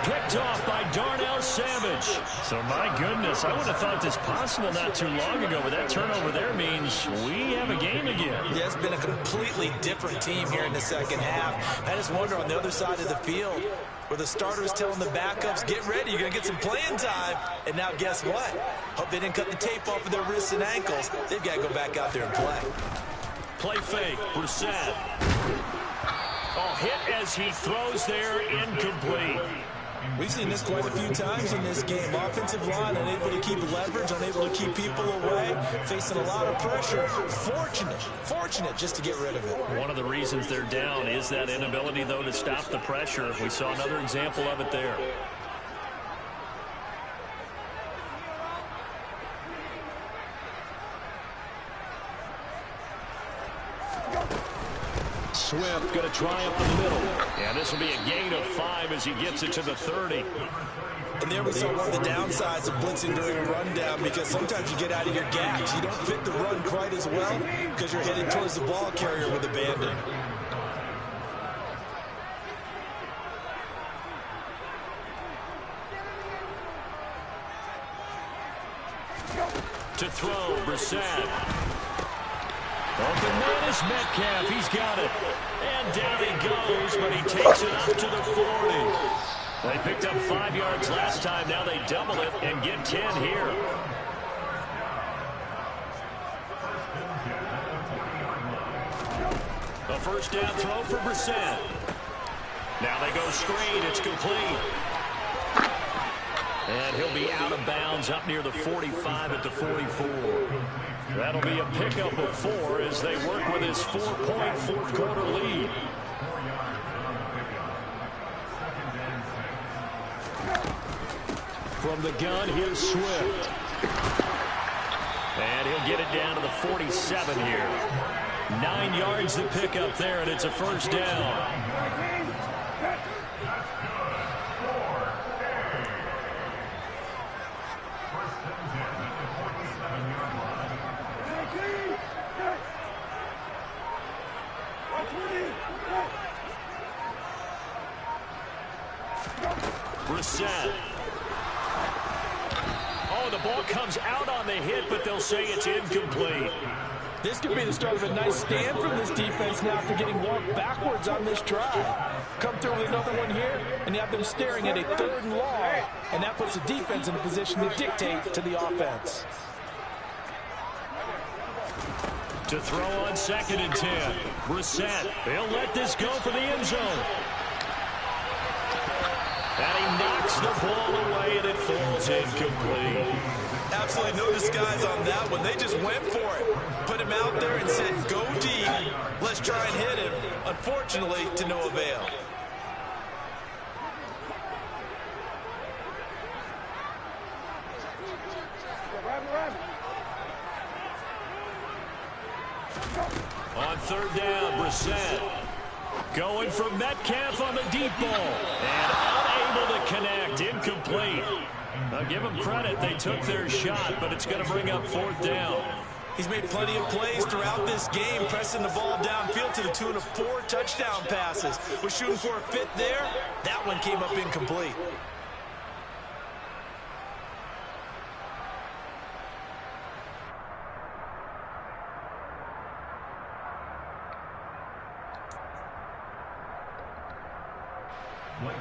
Picked off by Darnell Savage. So, my goodness, I would have thought this possible not too long ago, but that turnover there means we have a game again. Yeah, it's been a completely different team here in the second half. I just wonder on the other side of the field where the starters telling the backups, get ready, you're going to get some playing time. And now guess what? Hope they didn't cut the tape off of their wrists and ankles. They've got to go back out there and play. Play fake, Brissett. Oh, hit as he throws there, incomplete. We've seen this quite a few times in this game. Offensive line unable to keep leverage, unable to keep people away, facing a lot of pressure. Fortunate just to get rid of it. One of the reasons they're down is that inability, though, to stop the pressure. We saw another example of it there. Swift going to try up the middle. And this will be a gain of 5 as he gets it to the 30. And there we saw one of the downsides of blitzing during a rundown, because sometimes you get out of your gaps. You don't fit the run quite as well because you're headed towards the ball carrier with abandon. To throw, Brissett. Open man is Metcalf. He's got it. And down he goes, but he takes it up to the 40. They picked up 5 yards last time. Now they double it and get 10 here. A first down throw for Brissett. Now they go screen. It's complete. And he'll be out of bounds up near the 45 at the 44. That'll be a pickup of 4 as they work with his 4-point fourth quarter lead. From the gun, here's Swift. And he'll get it down to the 47 here. 9 yards to pick up there, and it's a first down. Brissett. Oh, the ball comes out on the hit, but they'll say it's incomplete. This could be the start of a nice stand from this defense now after getting walked backwards on this drive. Come through with another one here, and you have them staring at a 3rd and long, and that puts the defense in a position to dictate to the offense. To throw on 2nd and 10. Brissett. He'll let this go for the end zone. And he knocks the ball away, and it falls incomplete. Absolutely no disguise on that one. They just went for it. Put him out there and said, go deep. Let's try and hit him. Unfortunately, to no avail. On 3rd down, Brissett. Going from Metcalf on the deep ball. And unable to connect. Incomplete. I'll give them credit. They took their shot, but it's going to bring up 4th down. He's made plenty of plays throughout this game, pressing the ball downfield to the tune of 4 touchdown passes. We're shooting for a 5th there. That one came up incomplete.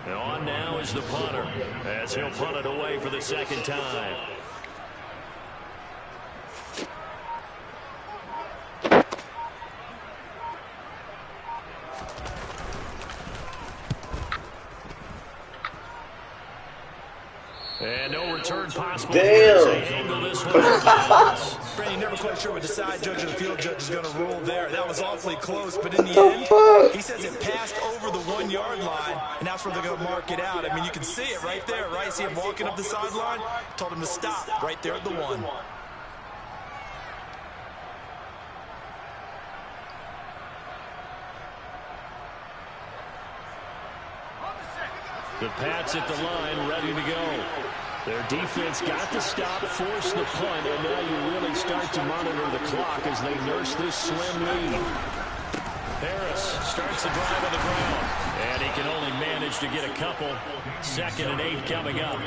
On now is the punter, as he'll punt it away for the 2nd time. And no return possible. Damn. Brandon, never quite sure what the side judge or the field judge is going to rule there. That was awfully close, but in the end, he says it passed over the 1-yard line, and that's where they're going to mark it out. I mean, you can see it right there, right? See him walking up the sideline? Told him to stop right there at the 1. The Pats at the line, ready to go. Their defense got the stop, forced the punt, and now you really start to monitor the clock as they nurse this slim lead. Harris starts the drive on the ground, and he can only manage to get a couple. 2nd and 8 coming up.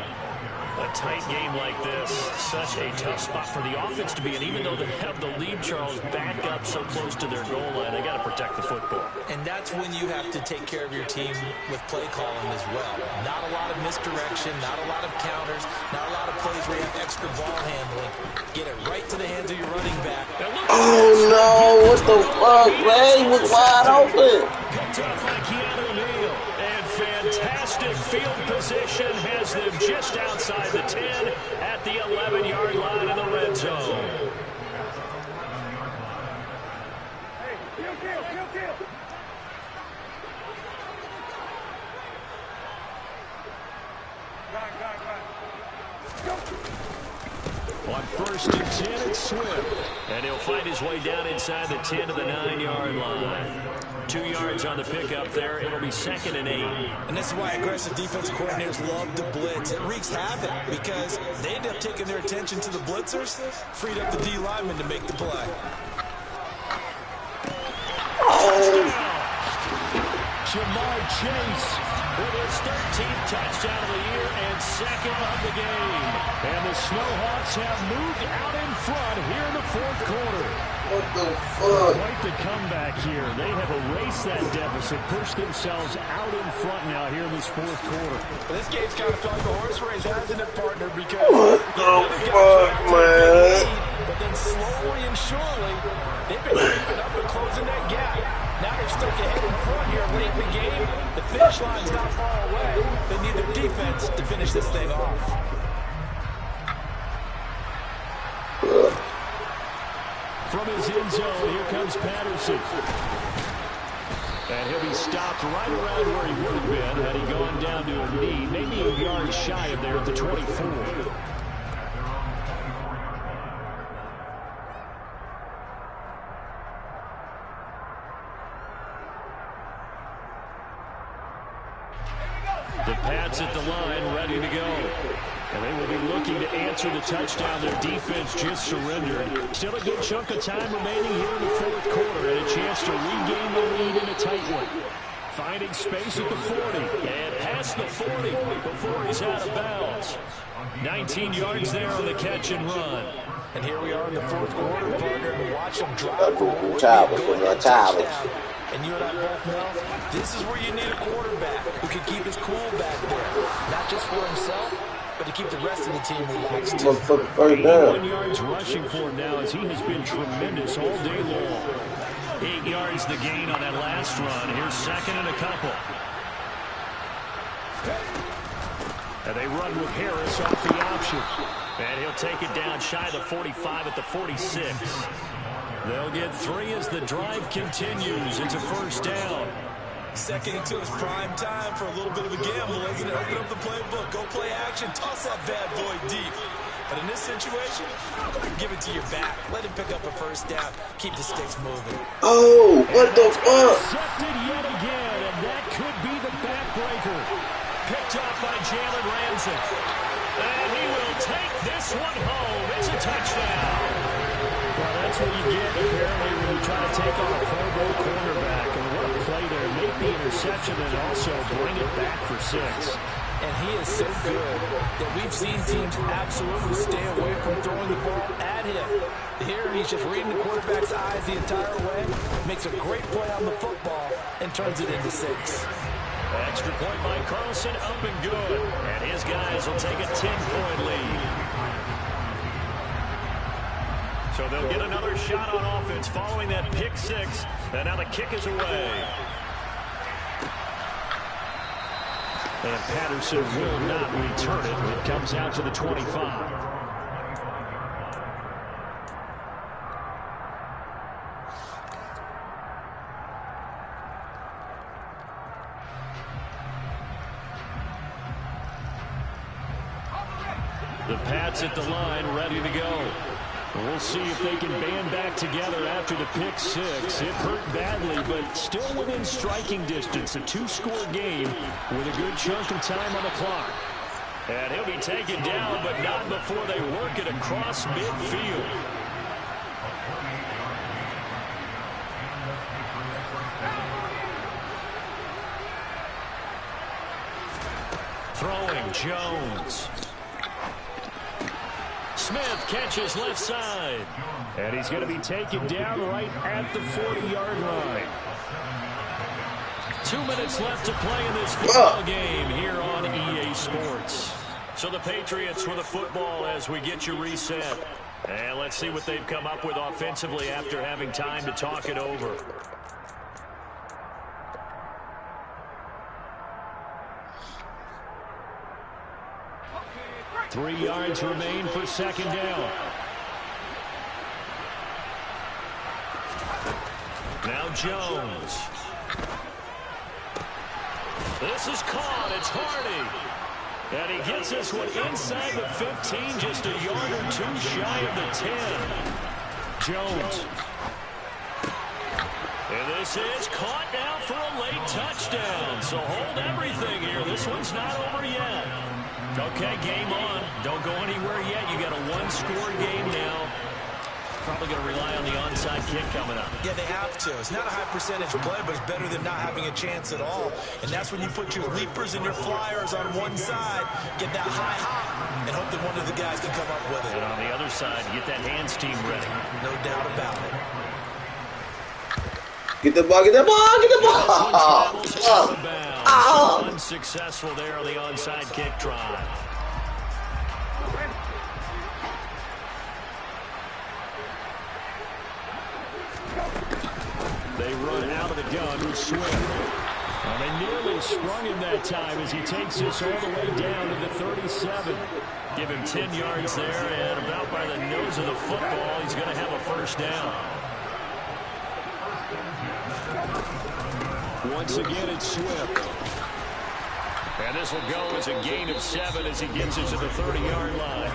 A tight game like this, such a tough spot for the offense to be in. Even though they have the lead, Charles, back up so close to their goal line, they got to protect the football. And that's when you have to take care of your team with play calling as well. Not a lot of misdirection, not a lot of counters, not a lot of plays where you have extra ball handling. Get it right to the hands of your running back. Oh no, what the fuck, man? He was wide open. Picked up by Keanu Neal. And fantastic field position has them just outside the 10 at the 11-yard line in the red zone. On 1st and 10, it's Swift. And he'll find his way down inside the 10 to the 9-yard line. 2 yards on the pickup there. It'll be 2nd and 8. And this is why aggressive defensive coordinators love to blitz. It wreaks havoc because they end up taking their attention to the blitzers, freed up the D lineman to make the play. Jamar Chase with his 13th touchdown of the year and 2nd of the game. And the Snowhawks have moved out in front here in the 4th quarter. What the fuck? Quite the comeback here. They have erased that deficit, pushed themselves out in front now here in this 4th quarter. But this game's kind of felt like a horse race, hasn't it, partner? Because What the fuck, man? But then slowly and surely, they've been creeping up and closing that gap. Now they're stuck ahead in front here late in the game. The finish line's not far away. They need their defense to finish this thing off. From his end zone, here comes Patterson. And he'll be stopped right around where he would have been had he gone down to a knee, maybe a yard shy of there at the 24. The Pats at the line, ready to go. And they will be looking to answer the touchdown their defense just surrendered. Still a good chunk of time remaining here in the 4th quarter, and a chance to regain the lead in a tight one. Finding space at the 40, and past the 40 before he's out of bounds. 19 yards there on the catch and run. And here we are in the 4th quarter, partner, and watch them drive for Childish. And you and I both know this is where you need a quarterback who can keep his cool back there. Not just for himself, but to keep the rest of the team relaxed too. 81 yards rushing for him now as he has been tremendous all day long. 8 yards the gain on that last run. Here's second and a couple. And they run with Harris off the option. And he'll take it down shy of the 45 at the 46. They'll get 3 as the drive continues. It's a first down. Second into his prime time for a little bit of a gamble, isn't it? Open up the playbook, go play action, toss that bad boy deep. But in this situation, give it to your back. Let him pick up a first down. Keep the sticks moving. Oh, what the fuck? Intercepted yet again, and that could be the backbreaker. Picked up by Jalen Ramsey. And he will take this one home. It's a touchdown. Well, that's what you get, apparently, when you try to take on a Pro Bowl cornerback. And what a play there. Make the interception and also bring it back for 6. And he is so good that we've seen teams absolutely stay away from throwing the ball at him. Here, he's just reading the quarterback's eyes the entire way, makes a great play on the football, and turns it into 6. Extra point by Carlson, up and good. And his guys will take a 10-point lead. So they'll get another shot on offense following that pick 6. And now the kick is away. And Patterson will not return it. It comes out to the 25. The Pats at the line, ready to go. We'll see if they can band back together after the pick 6. It hurt badly, but still within striking distance. A 2-score game with a good chunk of time on the clock. And he'll be taken down, but not before they work it across midfield. Throwing, Jones. Smith catches left side. And he's going to be taken down right at the 40-yard line. 2 minutes left to play in this football game here on EA Sports. So the Patriots with the football as we get you reset. And let's see what they've come up with offensively after having time to talk it over. 3 yards remain for second down. Now Jones. This is caught. It's Hardy. And he gets this one inside the 15, just a yard or 2 shy of the 10. Jones. And this is caught now for a late touchdown. So hold everything here. This one's not over yet. Okay, game on. Don't go anywhere yet. You got a 1-score game now. Probably going to rely on the onside kick coming up. Yeah, they have to. It's not a high percentage play, but it's better than not having a chance at all. And that's when you put your leapers and your flyers on one side, get that high hop, and hope that one of the guys can come up with it. And on the other side, get that hands team ready. No doubt about it. Get the ball, get the ball, get the ball! Oh. Unsuccessful there on the onside kick try. They run out of the gun with Swift. Well, they nearly sprung him that time as he takes this all the way down to the 37. Give him 10 yards there, and about by the nose of the football, he's going to have a first down. Once again, it's Swift. And this will go as a gain of 7 as he gets it to the 30-yard line.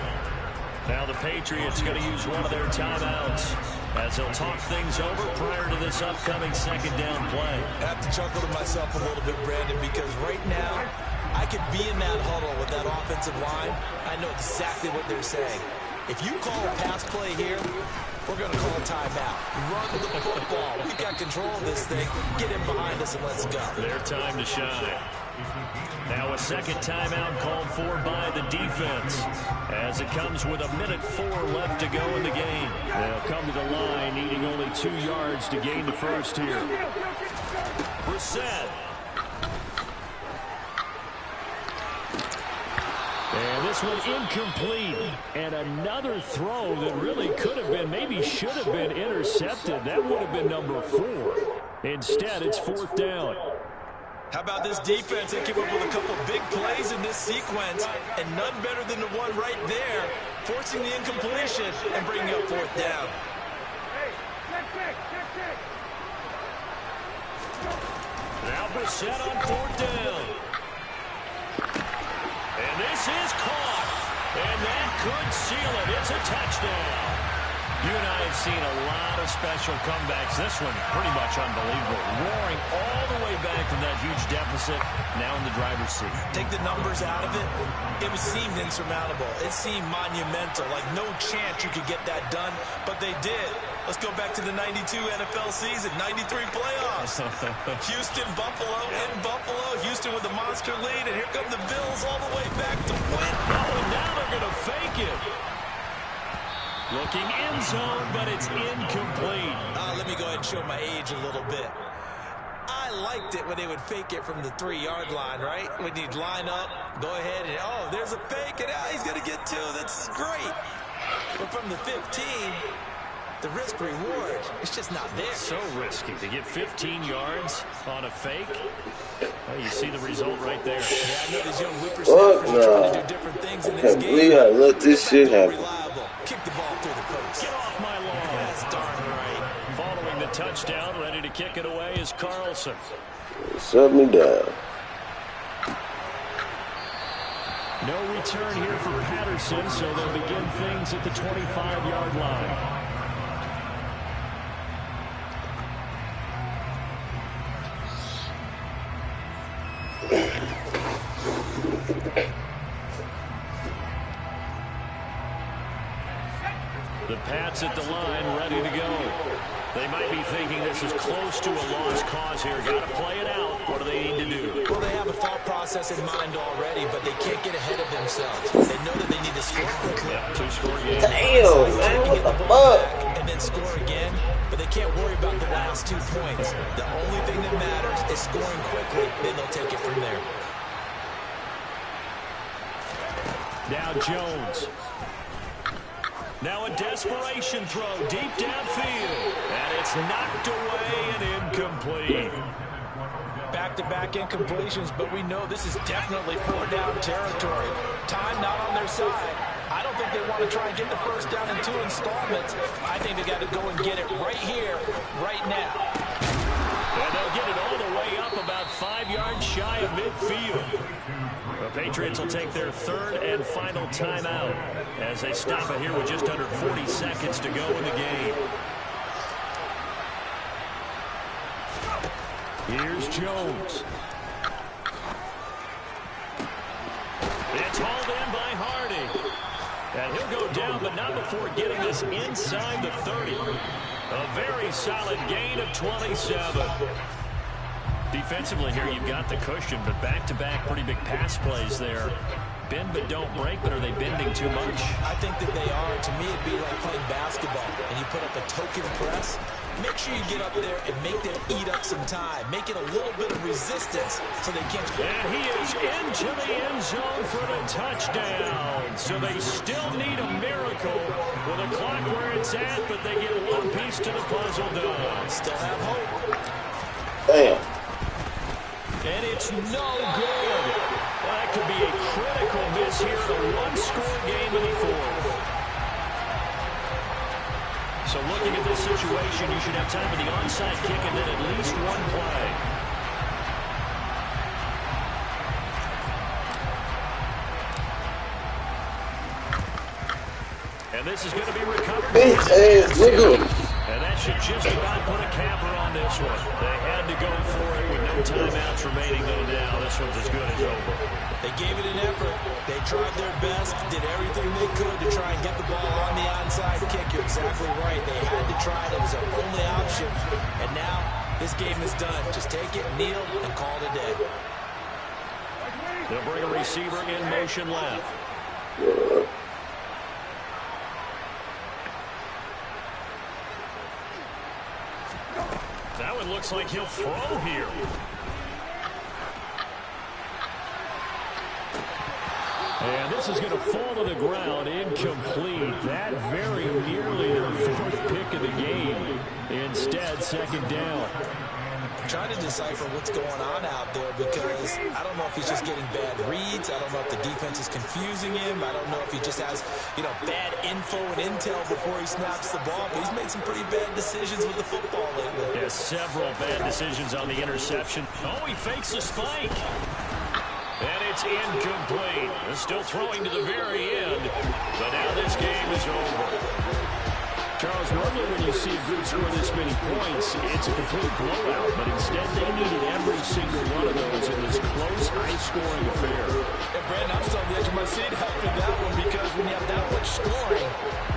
Now the Patriots going to use one of their timeouts as they'll talk things over prior to this upcoming second down play. I have to chuckle to myself a little bit, Brandon, because right now I could be in that huddle with that offensive line. I know exactly what they're saying. If you call a pass play here, we're going to call a timeout. Run the football. We've got control of this thing. Get him behind us and let's go. Their time to shine. Now a second timeout called for by the defense as it comes with 1:04 left to go in the game. They'll come to the line needing only 2 yards to gain the first here. Brissett. And this one incomplete. And another throw that really could have been, maybe should have been intercepted. That would have been number 4. Instead, it's 4th down. How about this defense? They came up with a couple big plays in this sequence, and none better than the one right there, forcing the incompletion and bringing up 4th down. Hey, check. Now Brissett on 4th down. And this is caught. And that could seal it. It's a touchdown. You and I have seen a lot of special comebacks. This one pretty much unbelievable. Roaring all the way back from that huge deficit, now in the driver's seat. Take the numbers out of it. It seemed insurmountable. It seemed monumental, like no chance you could get that done, but they did. Let's go back to the 92 NFL season, 93 playoffs. Houston, Buffalo, in Buffalo. Houston with the monster lead, and here come the Bills all the way back to win. Oh, and now they're going to fake it. Looking end zone, but it's incomplete. Let me go ahead and show my age a little bit. I liked it when they would fake it from the 3-yard line, right? When you'd line up, go ahead and, oh, there's a fake, and he's going to get 2. That's great. But from the 15, the risk-reward, it's just not there. So risky to get 15 yards on a fake. Well, you see the result right there. Yeah, I know these young whippersnappers are trying to do different things in this game. I can't believe I let this shit happen. Kick the ball through the post. Get off my lawn. That's darn right. Following the touchdown, ready to kick it away is Carlson. Shut me down. No return here for Patterson, so they'll begin things at the 25-yard line. The Pats at the line, ready to go. They might be thinking this is close to a lost cause here. Got to play it out. What do they need to do? Well, they have a thought process in mind already, but they can't get ahead of themselves. They know that they need to score quickly. Yeah, 2-score game. Damn, man, what the fuck? And then score again, but they can't worry about the last 2 points. The only thing that matters is scoring quickly. Then they'll take it from there. Now Jones. Now a desperation throw deep downfield. And it's knocked away and incomplete. Back-to-back incompletions, but we know this is definitely 4-down territory. Time not on their side. I don't think they want to try and get the first down in 2 installments. I think they got to go and get it right here, right now. And they'll get it all the way up about 5 yards shy of midfield. The Patriots will take their 3rd and final timeout as they stop it here with just under 40 seconds to go in the game. Here's Jones. It's hauled in by Hardy. And he'll go down, but not before getting this inside the 30. A very solid gain of 27. Defensively here, you've got the cushion, but back-to-back pretty big pass plays there. Bend but don't break, but are they bending too much? I think that they are. To me, it'd be like playing basketball, and you put up a token press. Make sure you get up there and make them eat up some time. Make it a little bit of resistance so they can't. And he is into the end zone for the touchdown. So they still need a miracle with a clock where it's at, but they get one piece to the puzzle done. Still have hope. Damn. And it's no good. Well, that could be a critical miss here in a one-score game in the 4th. So looking at this situation, you should have time for the onside kick and then at least one play. And this is going to be recovered. Bitch ass nigga. And that should just about put a capper on this one. They had to go for it with no timeouts remaining, though now. This one's as good as over. They gave it an effort. They tried their best, did everything they could to try and get the ball on the onside kick. You're exactly right. They had to try it. It was their only option. And now this game is done. Just take it, kneel, and call it a day. They'll bring a receiver in motion left. looks like he'll throw here. And this is going to fall to the ground, incomplete. That very nearly the fourth pick of the game. Instead, second down. I'm trying to decipher what's going on out there because I don't know if he's just getting bad reads. I don't know if the defense is confusing him. I don't know if he just has, bad info and intel before he snaps the ball. But he's made some pretty bad decisions with the football lately. Yeah, several bad decisions on the interception. Oh, he fakes the spike. And it's incomplete. They're still throwing to the very end. But now this game is over. Charles, normally when you see a group score this many points, it's a complete blowout. But instead, they needed every single one of those in this close, high-scoring affair. And Brandon, I'm still on the edge of my seat after that one because when you have that much scoring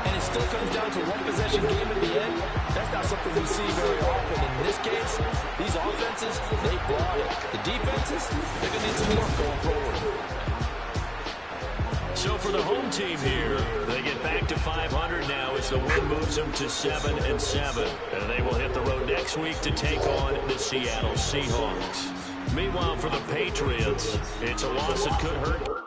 and it still comes down to one possession game at the end, that's not something we see very often. In this case, these offenses, they brought it. The defenses, they're going to need some work going forward. So for the home team here, they get back to 500 now as the win moves them to 7-7. And they will hit the road next week to take on the Seattle Seahawks. Meanwhile, for the Patriots, it's a loss that could hurt.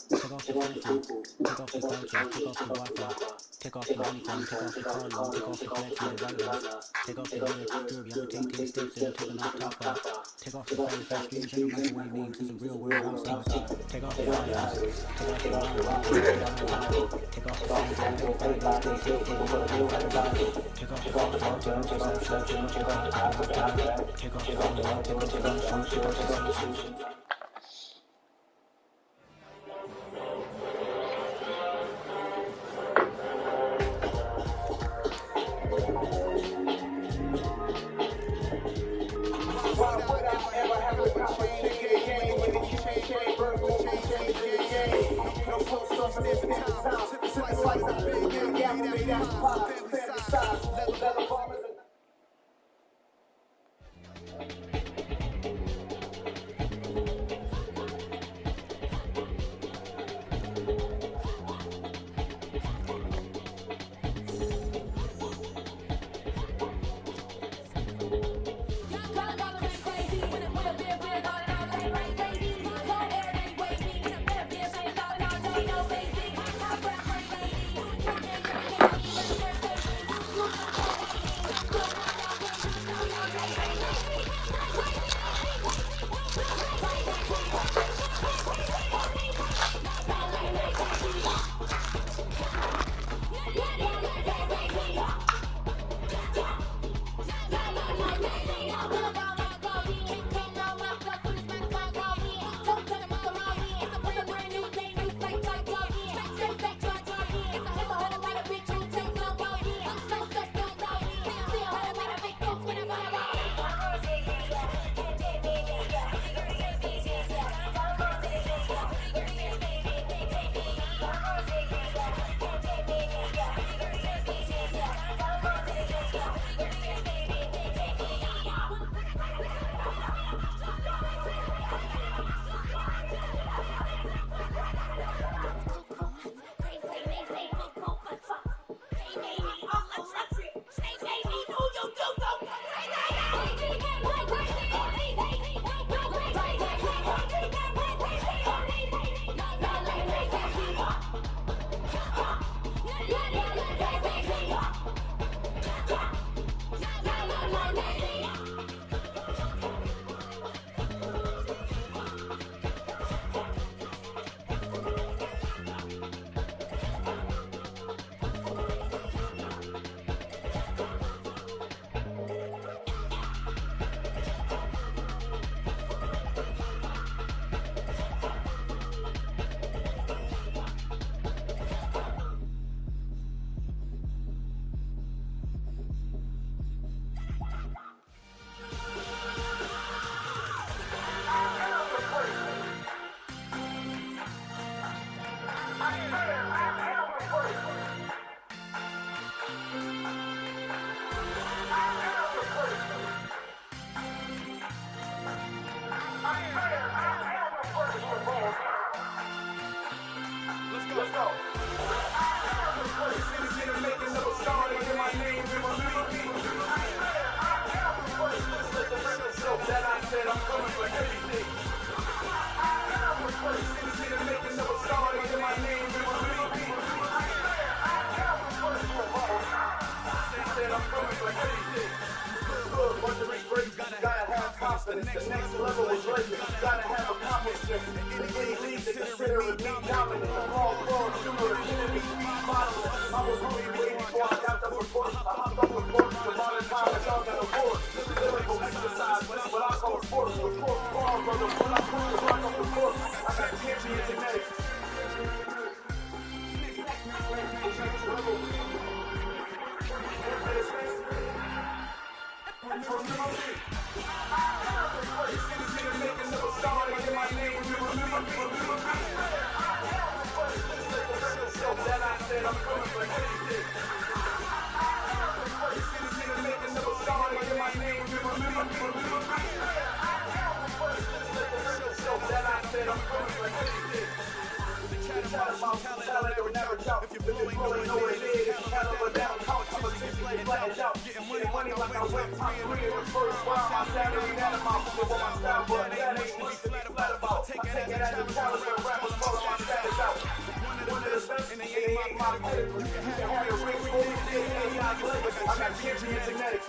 Take off the flexing, take off the culture, take off the Wi-Fi, take off the money phone, take off the car loan, take off the flex and the write-offs, take off the curve, y'all take 10 steps and taking off top off, take off the fast streams, ain't no microwave memes, it's a real world outside, take off the audience, take off the wrong, take off the phones, take off the days, take off the take off the phone, take off the show, take off the phone, take off the phone, take off the out. Getting money like I went top 3 in the first round. My salary ain't that amount. But my style, but that ain't much to be flat about. Take it as a challenge when rappers follow my status out. One of the best, and they ain't my pedigree. You can have a ring for me, they ain't my delivery. I got champion genetics.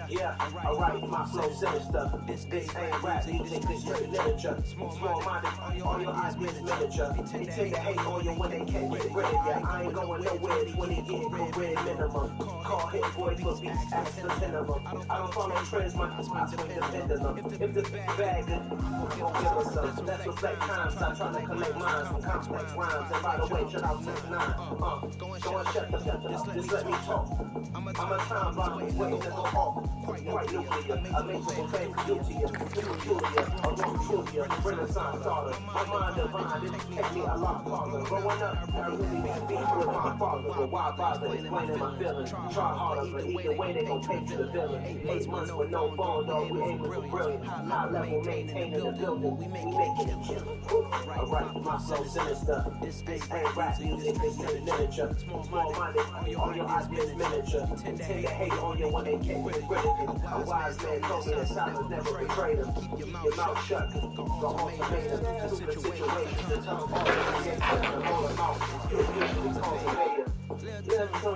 Yeah, alright, my flow sinister. This ain't rap, you take this straight literature. Small-minded, all your eyes miss miniature. They tend to hate on you when they can't get rid of ya. I ain't going nowhere when they get rid of minimum. Call hit boy for beats, ask the minimum. I don't follow trends, my spots with the pendulum. If the bag good, you'll give us some. That's reflect times, I try to collect lines from complex rhymes. And by the way, shut out 6-9. Go and shut the up, just let me talk. I'm a time bomb, waiting to go off. Quite nuclear, I make some fame peculiar, a wrong peculiar, Renaissance starter. My mind divine, it takes me a lot farther. Growing up, I really mean beef with my father. But why bother explaining my feelings? Try harder, but either way they gon' take to the villain. 8 months with no phone, though, we aim with brilliant. High level maintaining the building, we making it chill. Alright, my flow sinister. This ain't rap music, this ain't literature. Small-minded, all your eyes miss miniature. Tend to hate on you when they can't get rid of you. A wise man told me that silence never betrayed him. Keep your mouth shut, go ultimatum. Stupid situations to tell them all that they can't hold them out. You usually cultivator. Yeah, I'm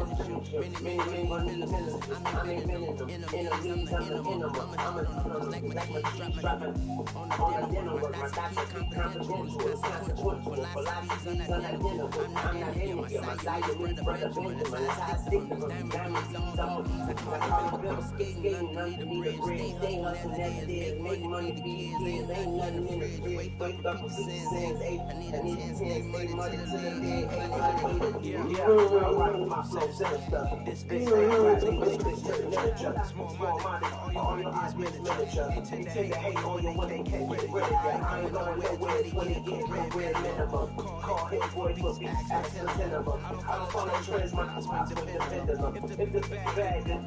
a future, many money ministers. I ain't minimum, enemies, I'm the minimum. I'm a like my cheese dropping on the dinner work. My doctor be confidential, it's consequential. For life, he's unidentifiable. I'm not enemy, my diet is brother Benjamin. That's how I stick to them. Diamonds, dogs, I call them skating underneath the bridge. Stay hustling every day, make money to be kids. Ain't nothing in the fridge. Wake up with 6 cents, 8, I need 10 cents, make money to the bed, 800. Yeah, alright, my flow sinister. This ain't rap, this straight literature. Small-minded, all your eyes miss miniature. They tend to hate on you when they can't get rid of ya. I ain't going nowhere when they get rid of minimum. Call hit boy for beats, ask the minimum. I don't follow trends, my spots with the pendulum. If the bag good, I'm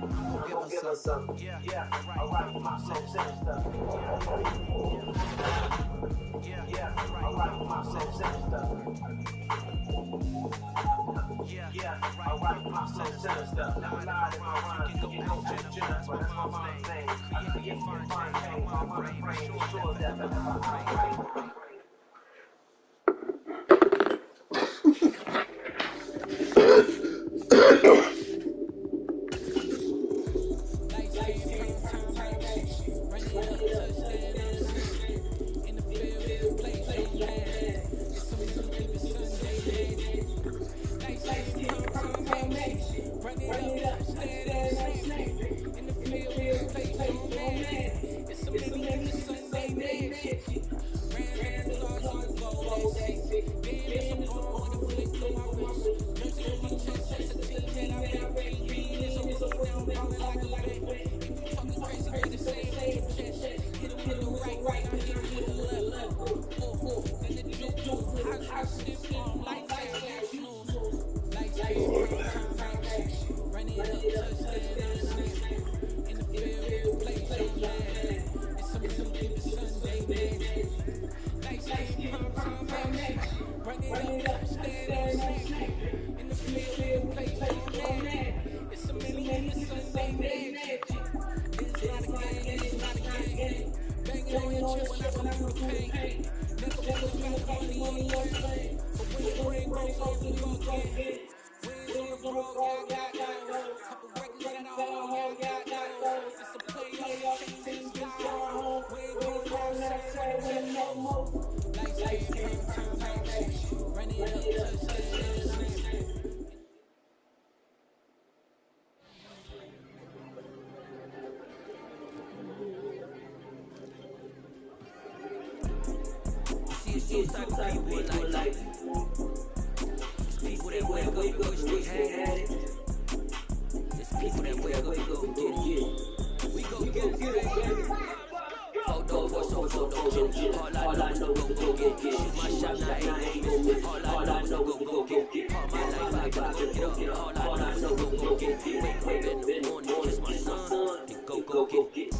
gon' give us some. Yeah, alright, my flow sinister. Yeah, alright, my flow sinister. Yeah, alright, my flow sinister. Never lied in my rhymes, you know that but that's my mind thing. I create fine pain, my mind frame, sure that whenever I write. See, it's two type of people in life. It's people that wake up and wish they had it. It's people that wake up and go get it. We go get it. Photo for so don't get it. All I know go get it. Shoot my shot, now ain't gon' miss. All I know go get it. All my life I gotta go get up. All I know go get it. Wake up in the morning, kiss my son, and go get it.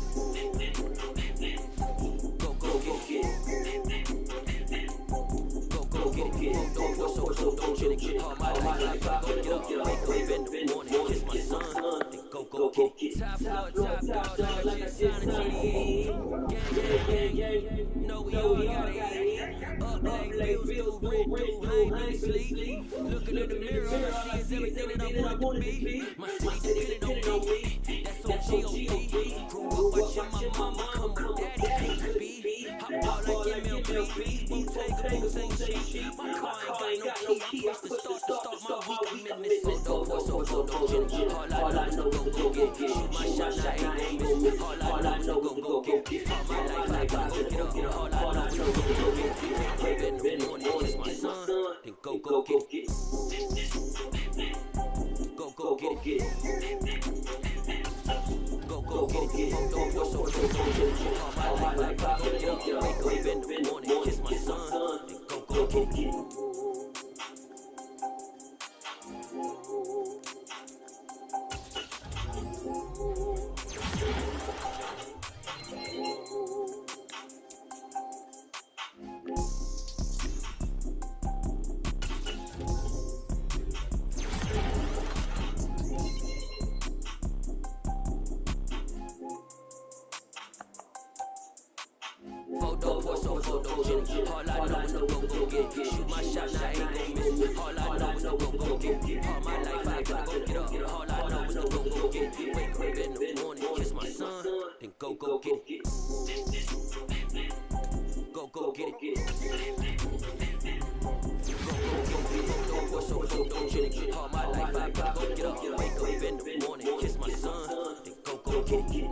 Go get it. Go get it. Don't push so don't chill it. All my life I go get up. Wake up in the morning, kiss my son, and go get it. Top dog, like a sign of gang. No, we all gotta eat. Up like bills, do rent, do hang, really sleep. Looking in the mirror, all I see is everything that I want to be. My city depending on me. That's on G.O.D. Grew up watching my mama come with daddy can't be. Hop out like MLB. Won't take a boost, ain't cheap. My car ain't got no key. I push to start my week. I'm in this so don't chill. All I know go get it. Shoot my shot, now ain't gon' miss. All I know go get it. All my life I gotta go get up. All I know go get it. Wake up in the morning, kiss my son, then go get it. Go get it. Go get it. Don't push so don't chill. All my life I gotta go get up. Wake up in the morning, kiss my son, then go get it. All I know go get it. Shoot my shot, now ain't gon' miss. All I know is go get it. All my life I gotta go get up. All I know is go get it. Wake up in the morning, kiss my son, then go get it. Go get it. Don't push so don't chill it. All my life I gotta go get up. Wake up in the morning, kiss my son, then go get it.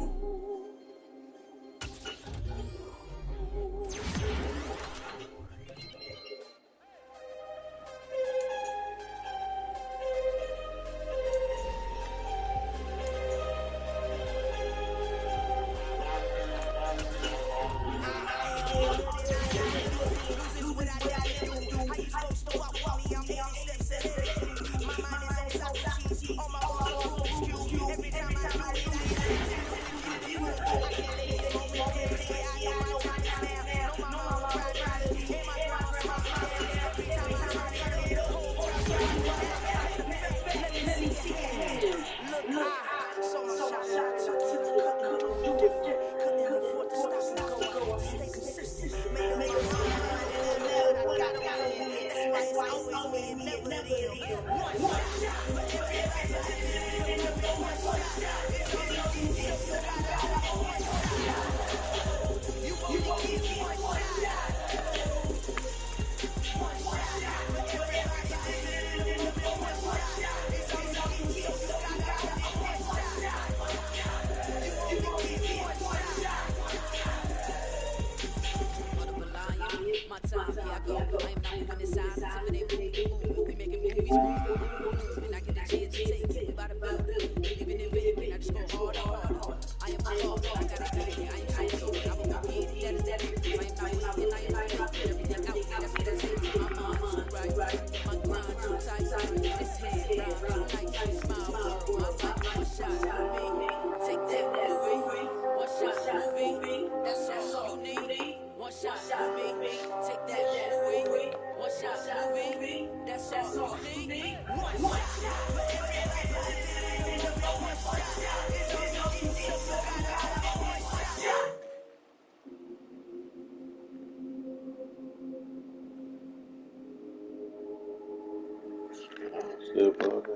I am Still broke.